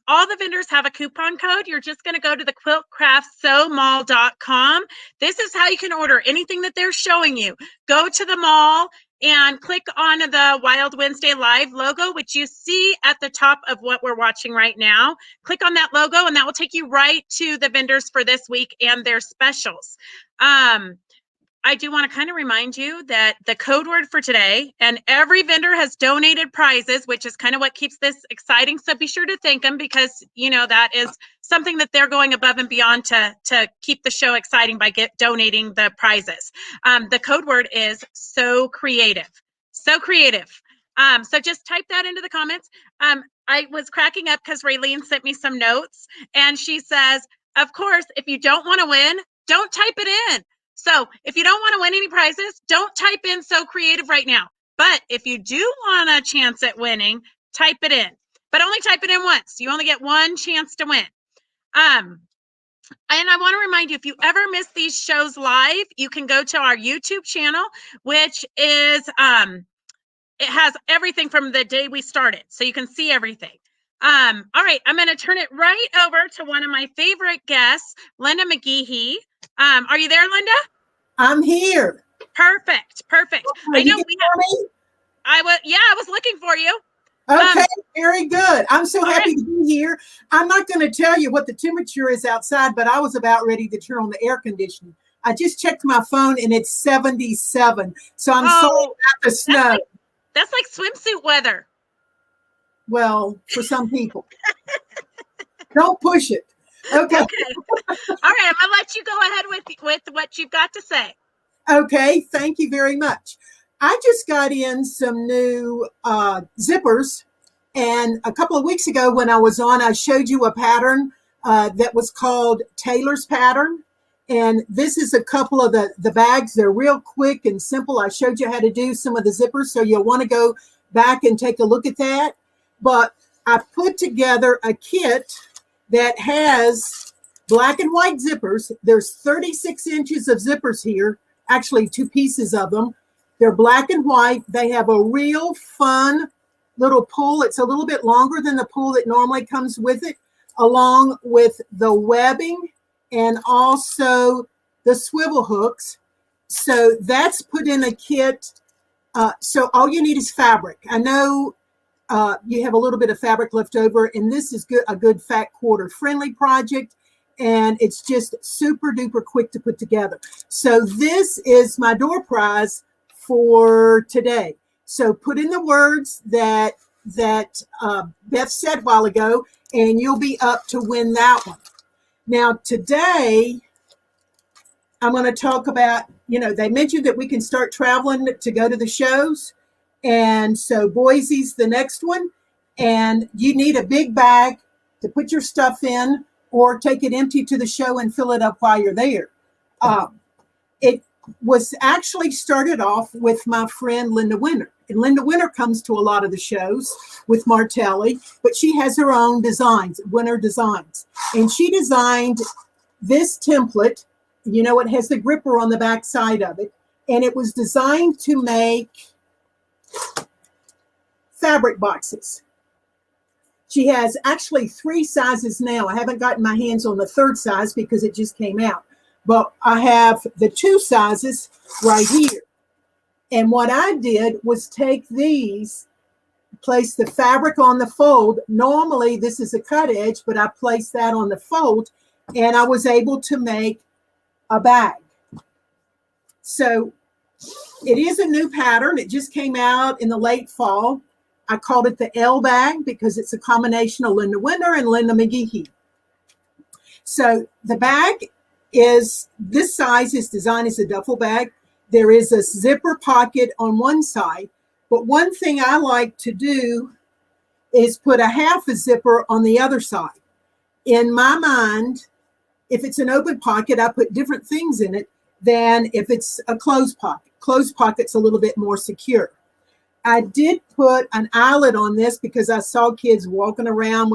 B: all the vendors have a coupon code. You're just going to go to the quiltcraftsomall.com. This is how you can order anything that they're showing you. Go to the mall and click on the Wild Wednesday Live logo, which you see at the top of what we're watching right now. Click on that logo, and that will take you right to the vendors for this week and their specials. I do want to kind of remind you that the code word for today, and every vendor has donated prizes, which is kind of what keeps this exciting. So be sure to thank them because, you know, that is something that they're going above and beyond to keep the show exciting by donating the prizes. The code word is so creative. So creative. So just type that into the comments. I was cracking up because Raylene sent me some notes, and she says, of course, if you don't want to win, don't type it in. So if you don't want to win any prizes, don't type in so creative right now. But if you do want a chance at winning, type it in. But only type it in once. You only get one chance to win. And I want to remind you, if you ever miss these shows live, you can go to our YouTube channel, which is, it has everything from the day we started. So you can see everything. All right, I'm going to turn it right over to one of my favorite guests, Linda McGehee. Are you there, Linda?
F: I'm here.
B: Perfect.
F: Oh,
B: I know
F: me?
B: I was looking for you.
F: Okay, very good. I'm so happy to be here. I'm not going to tell you what the temperature is outside, but I was about ready to turn on the air conditioning. I just checked my phone and it's 77. So I'm sorry about the snow.
B: That's like swimsuit weather.
F: Well, for some people. Don't push it. Okay.
B: All right, I'm gonna let you go ahead with what you've got to say.
F: Okay, thank you very much. I just got in some new zippers, and a couple of weeks ago when I was on, I showed you a pattern that was called Taylor's pattern, And this is a couple of the bags. They're real quick and simple. I showed you how to do some of the zippers, so you'll want to go back and take a look at that. But I put together a kit that has black and white zippers. There's 36 inches of zippers here, actually 2 pieces of them. They're black and white. They have a real fun little pull. It's a little bit longer than the pull that normally comes with it, along with the webbing and also the swivel hooks. So that's put in a kit. So all you need is fabric. I know you have a little bit of fabric left over, and this is a good fat quarter friendly project, and it's just super duper quick to put together. So this is my door prize for today. So put in the words that Beth said a while ago, and you'll be up to win that one. Now today, I'm going to talk about, they mentioned that we can start traveling to go to the shows. And so Boise's the next one. And you need a big bag to put your stuff in, or take it empty to the show and fill it up while you're there. It was actually started off with my friend Linda Winter. And Linda Winter comes to a lot of the shows with Martelli, but she has her own designs, Winter Designs. And she designed this template. It has the gripper on the back side of it. And it was designed to make fabric boxes. She has actually 3 sizes now. I haven't gotten my hands on the 3rd size because it just came out. But I have the 2 sizes right here. And what I did was take these, place the fabric on the fold. Normally this is a cut edge, but I placed that on the fold, and I was able to make a bag. So it is a new pattern. It just came out in the late fall. I called it the L bag because it's a combination of Linda Winter and Linda McGehee. So the bag is this size, is designed as a duffel bag. There is a zipper pocket on one side, but one thing I like to do is put a half a zipper on the other side. In my mind, if it's an open pocket, I put different things in it than if it's a closed pocket. Closed pocket's a little bit more secure. I did put an eyelet on this because I saw kids walking around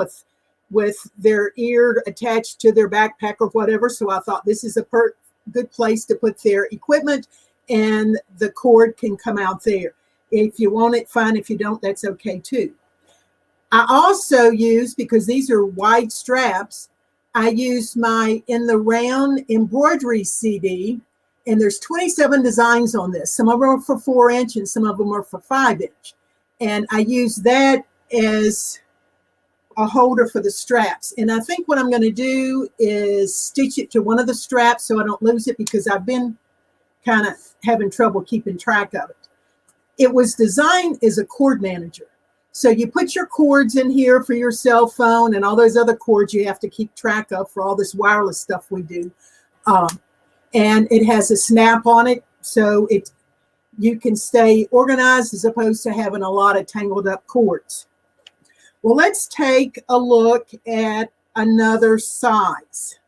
F: with their ear attached to their backpack or whatever. So I thought this is a good place to put their equipment, and the cord can come out there. If you want it, fine. If you don't, that's okay too. I also use, because these are wide straps, I use my In the Round embroidery CD, and there's 27 designs on this. Some of them are for 4-inch and some of them are for 5-inch. And I use that as a holder for the straps. And I think what I'm going to do is stitch it to one of the straps so I don't lose it, because I've been kind of having trouble keeping track of it. It was designed as a cord manager. So you put your cords in here for your cell phone and all those other cords you have to keep track of for all this wireless stuff we do. And it has a snap on it, so you can stay organized as opposed to having a lot of tangled up cords. Well, let's take a look at another size.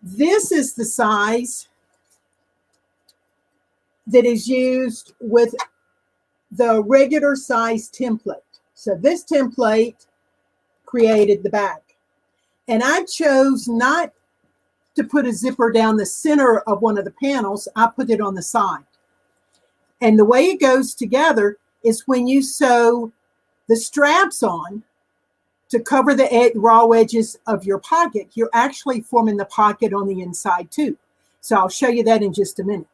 F: This is the size that is used with the regular size template. So this template created the bag. And I chose not to put a zipper down the center of one of the panels. I put it on the side. And the way it goes together is when you sew the straps on to cover the raw edges of your pocket, you're actually forming the pocket on the inside too. So I'll show you that in just a minute.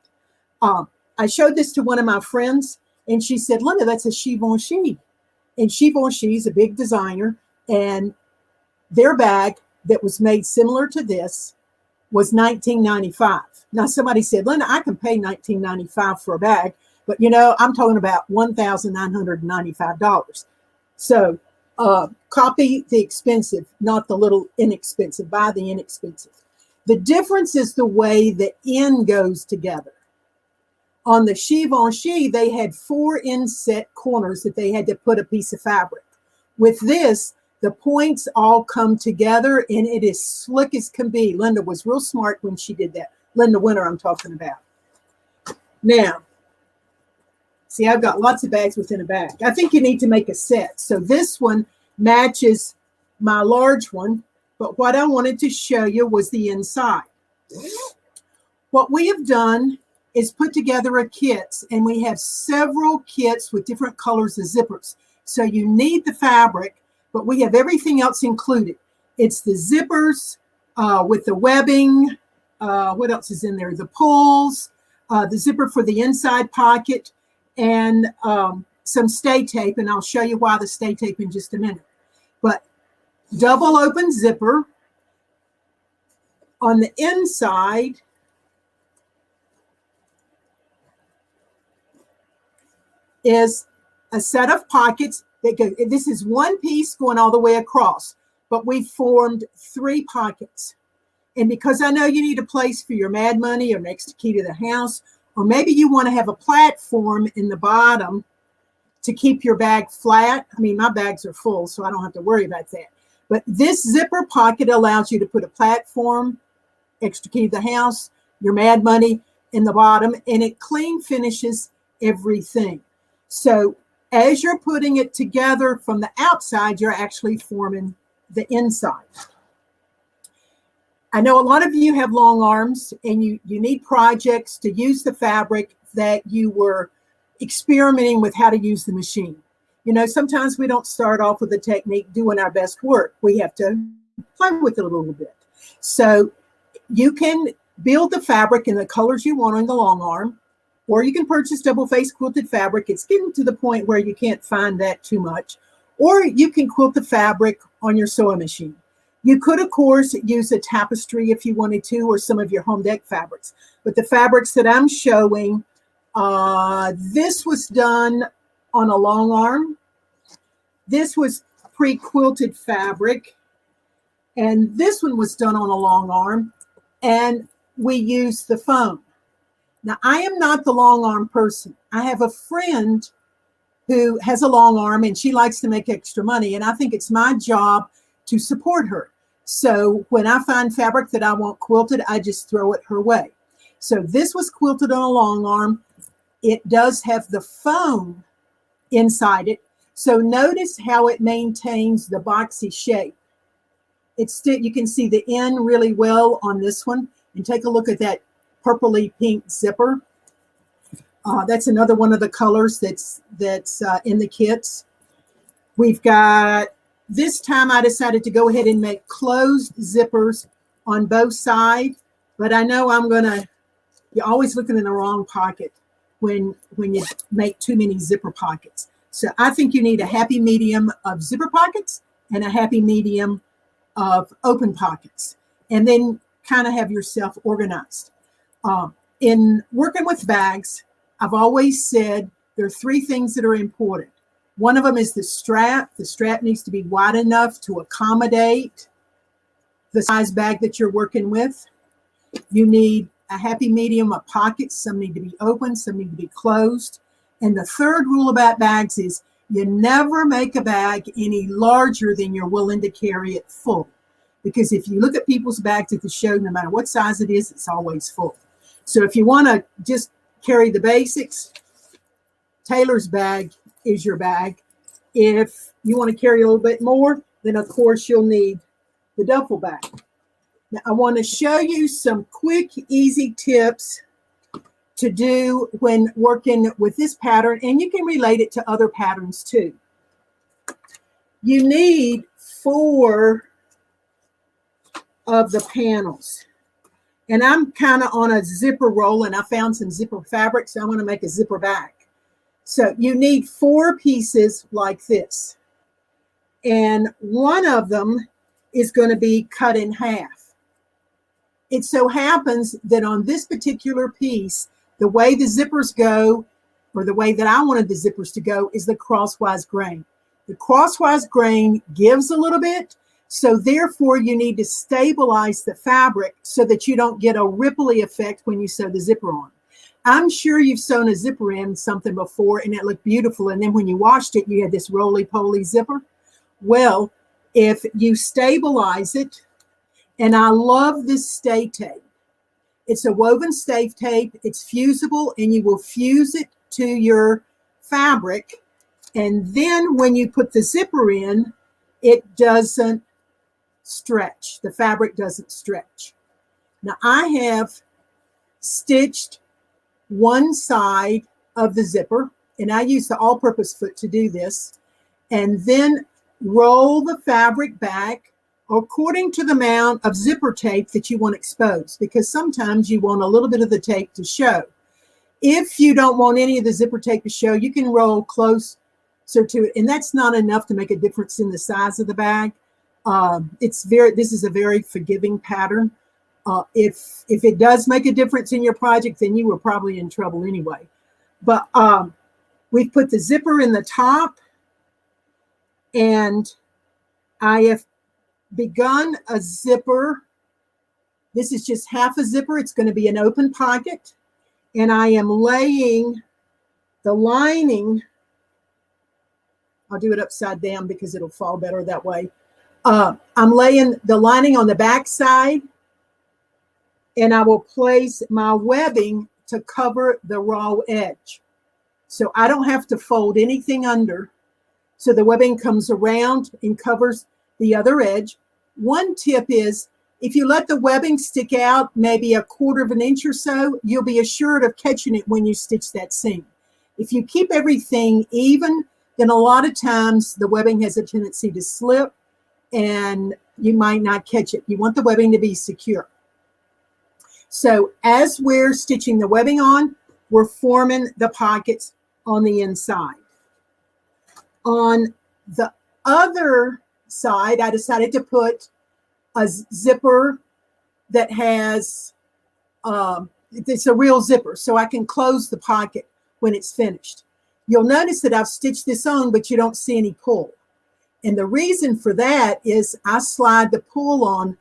F: I showed this to one of my friends, and she said, Linda, that's a Givenchy. And Givenchy is a big designer, and their bag that was made similar to this was $19.95. Now somebody said, Linda, I can pay $19.95 for a bag, but I'm talking about $1,995. So copy the expensive, not the little inexpensive. Buy the inexpensive. The difference is the way the end goes together. On the Givenchy, they had 4 inset corners that they had to put a piece of fabric. With this, The points all come together and it is slick as can be. Linda was real smart when she did that. Linda Winter, I'm talking about. Now, see, I've got lots of bags within a bag. I think you need to make a set. So this one matches my large one, but what I wanted to show you was the inside. What we have done is put together a kit, and we have several kits with different colors of zippers. So you need the fabric, but we have everything else included. It's the zippers with the webbing. What else is in there? The pulls, the zipper for the inside pocket, and some stay tape. And I'll show you why the stay tape in just a minute. But double open zipper. On the inside, is a set of pockets that go, this is one piece going all the way across, but we formed 3 pockets. And because I know you need a place for your Mad Money or next key to the house, or maybe you want to have a platform in the bottom to keep your bag flat. I mean, my bags are full, so I don't have to worry about that. But this zipper pocket allows you to put a platform, extra key to the house, your Mad Money in the bottom, and it clean finishes everything. So as you're putting it together from the outside, you're actually forming the inside. I know a lot of you have long arms and you need projects to use the fabric that you were experimenting with how to use the machine. You know, sometimes we don't start off with the technique doing our best work. We have to play with it a little bit. So you can build the fabric in the colors you want on the long arm, or you can purchase double-faced quilted fabric. It's getting to the point where you can't find that too much. Or you can quilt the fabric on your sewing machine. You could, of course, use a tapestry if you wanted to, or some of your home deck fabrics. But the fabrics that I'm showing, this was done on a long arm. This was pre-quilted fabric. And this one was done on a long arm. And we used the foam. Now, I am not the long arm person. I have a friend who has a long arm and she likes to make extra money. And I think it's my job to support her. So when I find fabric that I want quilted, I just throw it her way. So this was quilted on a long arm. It does have the foam inside it. So notice how it maintains the boxy shape. It's still, you can see the end really well on this one. And take a look at that purpley pink zipper. That's another one of the colors that's in the kits. We've got, this time I decided to go ahead and make closed zippers on both sides, but I know you're always looking in the wrong pocket when you make too many zipper pockets. So I think you need a happy medium of zipper pockets and a happy medium of open pockets, and then kind of have yourself organized. In working with bags, I've always said there are 3 things that are important. One of them is the strap. The strap needs to be wide enough to accommodate the size bag that you're working with. You need a happy medium of pockets. Some need to be open, some need to be closed. And the third rule about bags is you never make a bag any larger than you're willing to carry it full. Because if you look at people's bags at the show, no matter what size it is, it's always full. So if you want to just carry the basics, Taylor's bag is your bag. If you want to carry a little bit more, then of course you'll need the duffel bag. Now I want to show you some quick, easy tips to do when working with this pattern, and you can relate it to other patterns too. You need 4 of the panels. And I'm kind of on a zipper roll, and I found some zipper fabric, so I'm going to make a zipper bag. So you need 4 pieces like this. And one of them is going to be cut in half. It so happens that on this particular piece, the way the zippers go, or the way that I wanted the zippers to go, is the crosswise grain. The crosswise grain gives a little bit, so therefore you need to stabilize the fabric so that you don't get a ripply effect when you sew the zipper on. I'm sure you've sewn a zipper in something before and it looked beautiful, and then when you washed it, you had this roly-poly zipper. Well, if you stabilize it, and I love this stay tape. It's a woven stay tape. It's fusible, and you will fuse it to your fabric. And then when you put the zipper in, it doesn't stretch. The fabric doesn't stretch. Now I have stitched one side of the zipper, and I use the all-purpose foot to do this, and then roll the fabric back according to the amount of zipper tape that you want exposed, because sometimes you want a little bit of the tape to show. If you don't want any of the zipper tape to show, you can roll closer to it, and that's not enough to make a difference in the size of the bag. This is a very forgiving pattern. If it does make a difference in your project, then you were probably in trouble anyway. But we've put the zipper in the top, and I have begun a zipper. This is just half a zipper. It's going to be an open pocket, and I am laying the lining. I'll do it upside down because it'll fall better that way. I'm laying the lining on the back side, and I will place my webbing to cover the raw edge. So I don't have to fold anything under. So the webbing comes around and covers the other edge. One tip is, if you let the webbing stick out maybe 1/4 of an inch or so, you'll be assured of catching it when you stitch that seam. If you keep everything even, then a lot of times the webbing has a tendency to slip and you might not catch it. You want the webbing to be secure. So as we're stitching the webbing on, we're forming the pockets on the inside. On the other side, I decided to put a zipper that has, it's a real zipper, so I can close the pocket when it's finished. You'll notice that I've stitched this on, but you don't see any pull. And the reason for that is I slide the pull on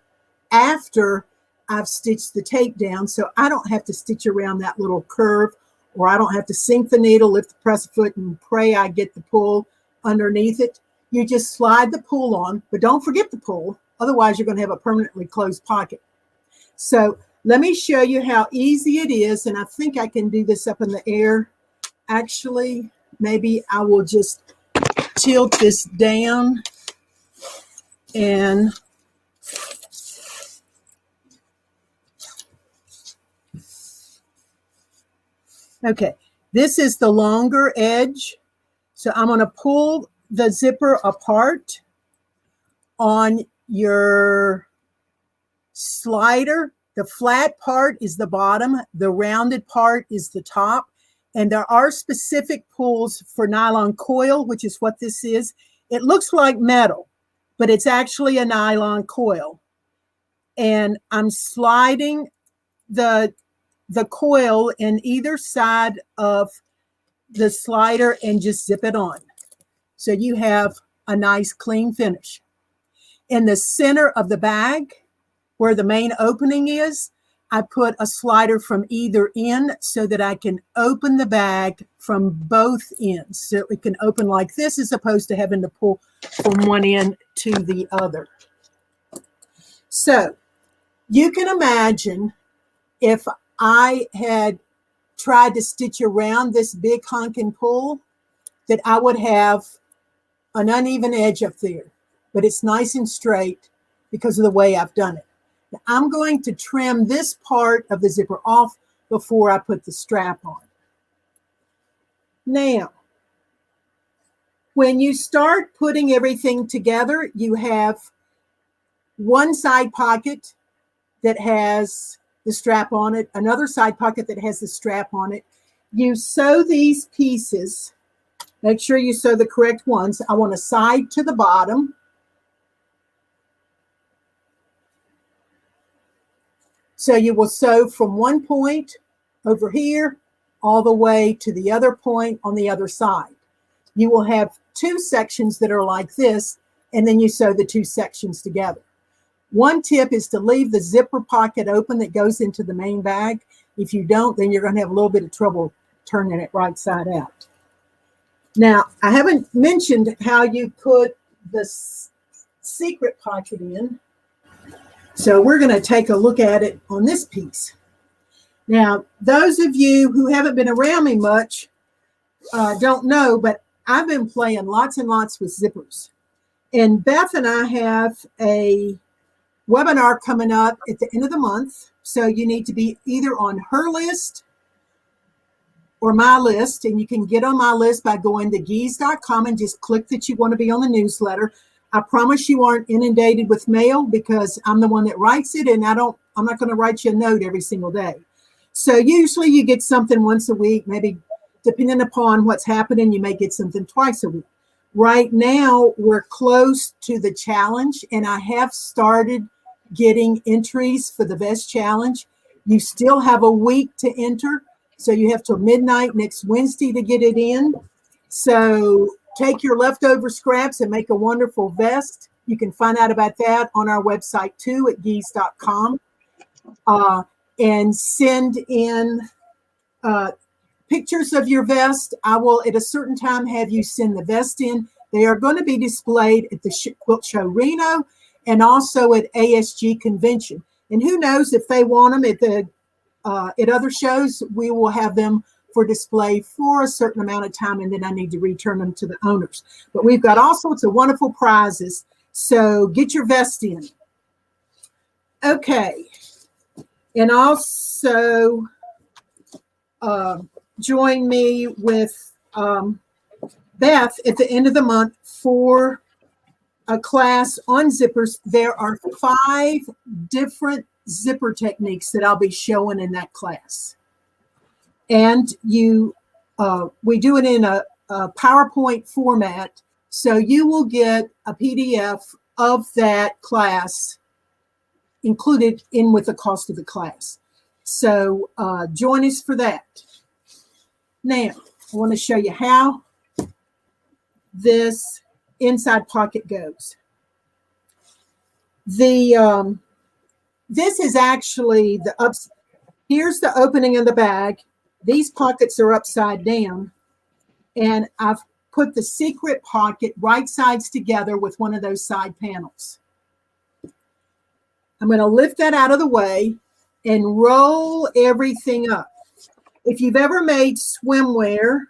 F: after I've stitched the tape down, so I don't have to stitch around that little curve, or I don't have to sink the needle, lift the press foot, and pray I get the pull underneath it. You just slide the pull on, but don't forget the pull. Otherwise, you're going to have a permanently closed pocket. So let me show you how easy it is, and I think I can do this up in the air. Actually, maybe I will just tilt this down and okay, this is the longer edge. So I'm going to pull the zipper apart on your slider. The flat part is the bottom, the rounded part is the top. And there are specific pulls for nylon coil, which is what this is. It looks like metal, but it's actually a nylon coil. And I'm sliding the coil in either side of the slider and just zip it on. So you have a nice clean finish. In the center of the bag, where the main opening is, I put a slider from either end so that I can open the bag from both ends. So it can open like this as opposed to having to pull from one end to the other. So you can imagine if I had tried to stitch around this big honking pull, that I would have an uneven edge up there, but it's nice and straight because of the way I've done it. Now, I'm going to trim this part of the zipper off before I put the strap on. Now, when you start putting everything together, you have one side pocket that has the strap on it, another side pocket that has the strap on it. You sew these pieces. Make sure you sew the correct ones. I want a side to the bottom. So you will sew from one point over here all the way to the other point on the other side. You will have two sections that are like this, and then you sew the two sections together. One tip is to leave the zipper pocket open that goes into the main bag. If you don't, then you're going to have a little bit of trouble turning it right side out. Now, I haven't mentioned how you put the secret pocket in. So we're going to take a look at it on this piece. Now, those of you who haven't been around me much don't know, but I've been playing lots and lots with zippers. And Beth and I have a webinar coming up at the end of the month. So you need to be either on her list or my list. And you can get on my list by going to geese.com and just click that you want to be on the newsletter. I promise you aren't inundated with mail because I'm the one that writes it, and I'm not going to write you a note every single day. So usually you get something once a week, maybe depending upon what's happening, you may get something twice a week. Right now, we're close to the challenge, and I have started getting entries for the vest challenge. You still have a week to enter, so you have till midnight next Wednesday to get it in. So take your leftover scraps and make a wonderful vest. You can find out about that on our website too at geese.com. And send in pictures of your vest. I will at a certain time have you send the vest in. They are going to be displayed at the Quilt Show Reno and also at ASG Convention. And who knows, if they want them at other shows, we will have them for display for a certain amount of time, and then I need to return them to the owners. But we've got all sorts of wonderful prizes, so get your vest in. Okay, and also join me with Beth at the end of the month for a class on zippers. There are 5 different zipper techniques that I'll be showing in that class. And we do it in a PowerPoint format, so you will get a PDF of that class included in with the cost of the class. So join us for that. Now, I want to show you how this inside pocket goes. This is actually here's the opening of the bag. These pockets are upside down, and I've put the secret pocket right sides together with one of those side panels. I'm going to lift that out of the way and roll everything up. If you've ever made swimwear,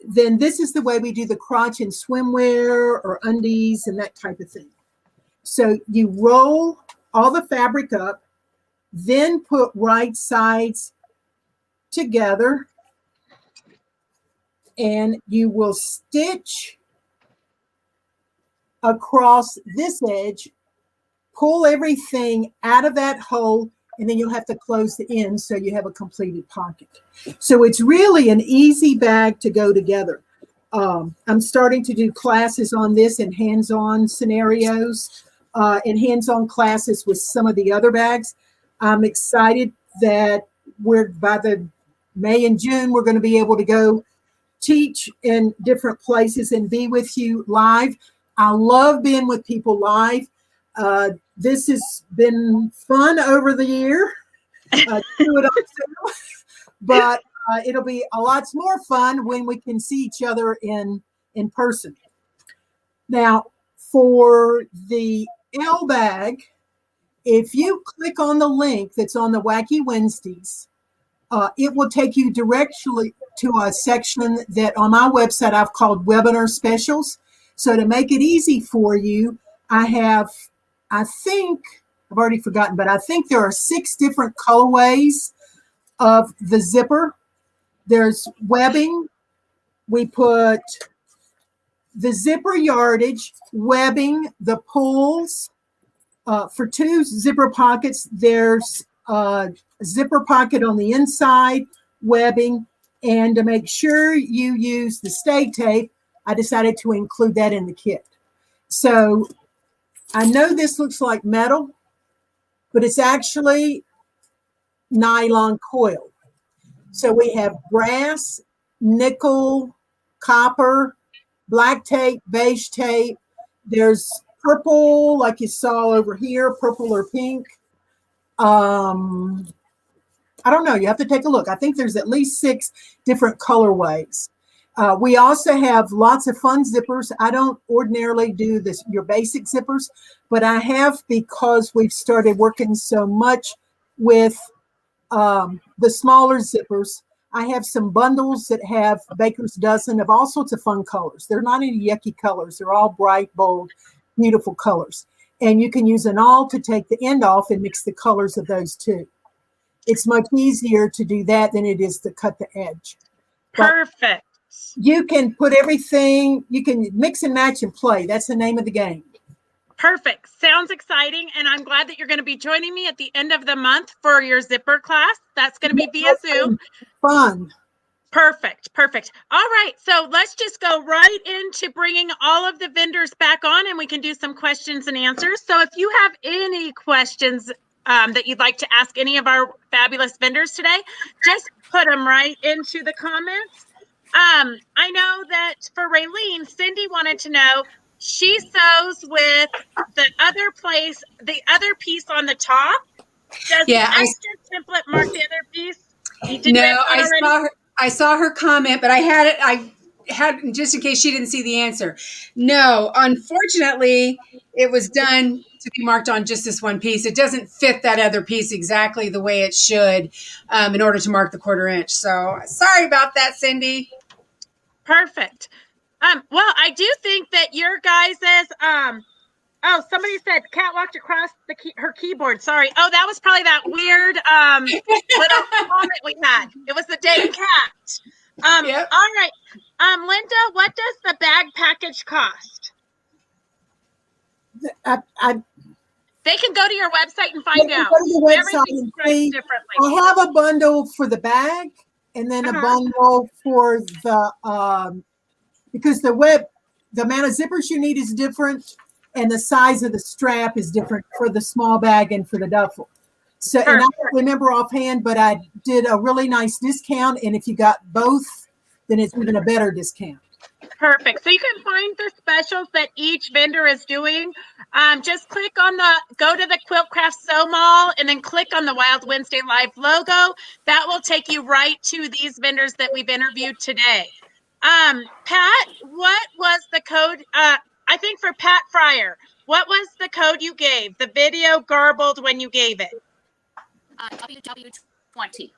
F: then this is the way we do the crotch in swimwear or undies and that type of thing. So you roll all the fabric up, then put right sides together, and you will stitch across this edge, pull everything out of that hole, and then you'll have to close the end so you have a completed pocket. So it's really an easy bag to go together. I'm starting to do classes on this in hands-on scenarios and hands-on classes with some of the other bags. I'm excited that by the May and June, we're going to be able to go teach in different places and be with you live. I love being with people live. This has been fun over the year, but it'll be a lot more fun when we can see each other in person. Now, for the L bag, if you click on the link that's on the Wacky Wednesdays, it will take you directly to a section that on my website I've called Webinar Specials. So to make it easy for you, I think, I've already forgotten, but I think there are 6 different colorways of the zipper. There's webbing. We put the zipper yardage, webbing, the pulls. For 2 zipper pockets, there's a zipper pocket on the inside, webbing, and to make sure you use the stay tape, I decided to include that in the kit. So I know this looks like metal, but it's actually nylon coil. So we have brass, nickel, copper, black tape, beige tape. There's purple, like you saw over here, purple or pink. I don't know. You have to take a look. I think there's at least 6 different colorways. We also have lots of fun zippers. I don't ordinarily do your basic zippers, but I have because we've started working so much with the smaller zippers. I have some bundles that have Baker's Dozen of all sorts of fun colors. They're not any yucky colors. They're all bright, bold, beautiful colors. And you can use an awl to take the end off and mix the colors of those two. It's much easier to do that than it is to cut the edge.
B: Perfect.
F: You can put everything, you can mix and match and play. That's the name of the game.
B: Perfect. Sounds exciting. And I'm glad that you're going to be joining me at the end of the month for your zipper class. That's going to be via Zoom.
F: Fun.
B: Perfect. Perfect. All right. So let's just go right into bringing all of the vendors back on, and we can do some questions and answers. So if you have any questions that you'd like to ask any of our fabulous vendors today, just put them right into the comments. I know that for Raylene, Cindy wanted to know, she sews with the other piece on the top. Does the extra template mark the other piece?
C: No, I saw her comment, but I had just in case she didn't see the answer. No, unfortunately, it was done to be marked on just this one piece. It doesn't fit that other piece exactly the way it should in order to mark the 1/4 inch. So sorry about that, Cindy.
B: Perfect. Well, I do think that your guys's oh, somebody said Cat walked across her keyboard. Sorry. Oh, that was probably that weird little comment we had. It was the dang cat. Yep. All right. Linda, what does the bag package cost? They can go to your website and find out.
F: Go to the website and see. I have a bundle for the bag and then a bundle for the because the amount of zippers you need is different. And the size of the strap is different for the small bag and for the duffel. So, and I don't remember offhand, but I did a really nice discount. And if you got both, then it's even a better discount.
B: Perfect. So you can find the specials that each vendor is doing. Just go to the Quilt Craft Sew Mall and then click on the Wild Wednesday Live logo. That will take you right to these vendors that we've interviewed today. Pat, what was the code? I think for Pat Fryer, what was the code you gave? The video garbled when you gave it.
E: WW20.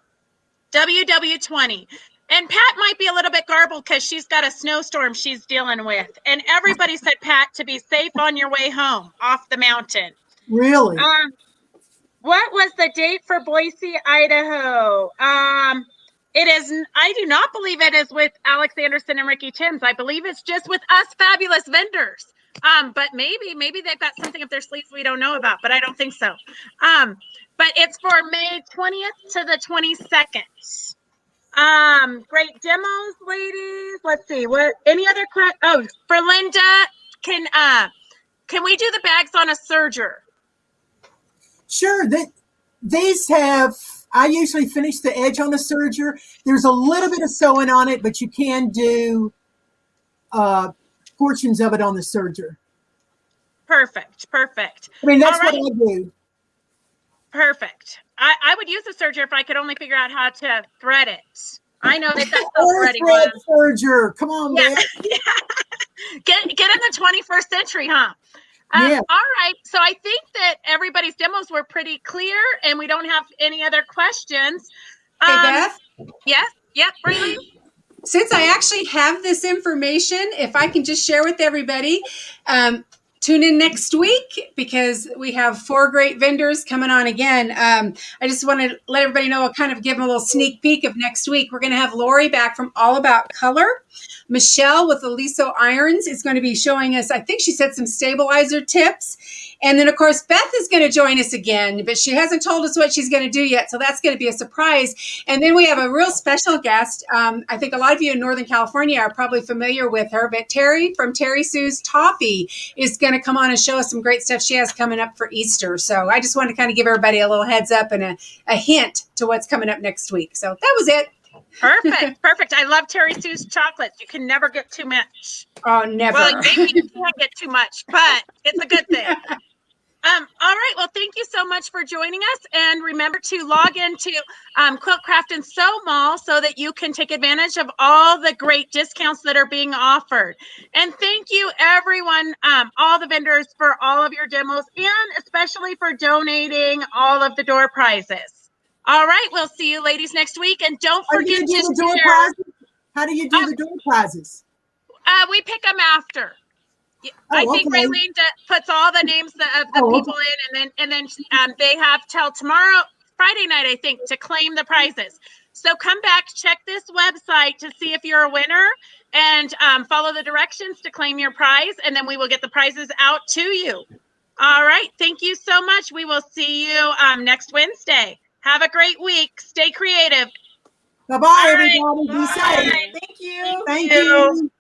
B: WW20. And Pat might be a little bit garbled because she's got a snowstorm she's dealing with. And everybody said, Pat, to be safe on your way home off the mountain.
F: Really?
B: What was the date for Boise, Idaho? It is. I do not believe it is with Alex Anderson and Ricky Timms. I believe it's just with us fabulous vendors. But maybe they've got something up their sleeves we don't know about, but I don't think so. But it's for May 20th to the 22nd. Great demos, ladies. Let's see. What? Any other questions? Oh, for Linda, can we do the bags on a serger?
F: Sure. These have. I usually finish the edge on a serger. There's a little bit of sewing on it, but you can do portions of it on the serger.
B: Perfect.
F: I mean, that's what I do.
B: Perfect. I would use a serger if I could only figure out how to thread it. I know that that's threading one.
F: Serger. Come on, man.
B: Yeah. Get in the 21st century, huh?
F: Yeah.
B: All right. So I think that everybody's demos were pretty clear and we don't have any other questions.
C: Hey, Beth?
B: Yes. Yep. Raylene?
C: Since I actually have this information, if I can just share with everybody, tune in next week because we have 4 great vendors coming on again. I just want to let everybody know, I'll kind of give them a little sneak peek of next week. We're going to have Lori back from All About Color. Michelle with Aliso Irons is going to be showing us, I think she said, some stabilizer tips. And then, of course, Beth is going to join us again, but she hasn't told us what she's going to do yet. So that's going to be a surprise. And then we have a real special guest. I think a lot of you in Northern California are probably familiar with her, but Terry from Terry Sue's Toffee is going to come on and show us some great stuff she has coming up for Easter. So I just want to kind of give everybody a little heads up and a hint to what's coming up next week. So that was it.
B: Perfect. I love Terry Sue's chocolates. You can never get too much.
C: Oh, never.
B: Well, maybe you can't get too much, but it's a good thing. All right. Well, thank you so much for joining us. And remember to log into Quilt Craft and Sew Mall so that you can take advantage of all the great discounts that are being offered. And thank you, everyone, all the vendors for all of your demos and especially for donating all of the door prizes. All right. We'll see you ladies next week. And don't
F: Are you
B: forget
F: gonna do
B: to
F: the door
B: share.
F: prizes? How do you do the door prizes?
B: We pick them after. I
F: Oh,
B: think
F: okay.
B: Raylene puts all the names of the
F: Oh,
B: people in, and then they have till tomorrow, Friday night, I think, to claim the prizes. So come back, check this website to see if you're a winner, and follow the directions to claim your prize, and then we will get the prizes out to you. All right, thank you so much. We will see you next Wednesday. Have a great week. Stay creative.
F: Bye-bye,
B: All right.
F: everybody. Be safe.
D: Thank you.
F: Thank you.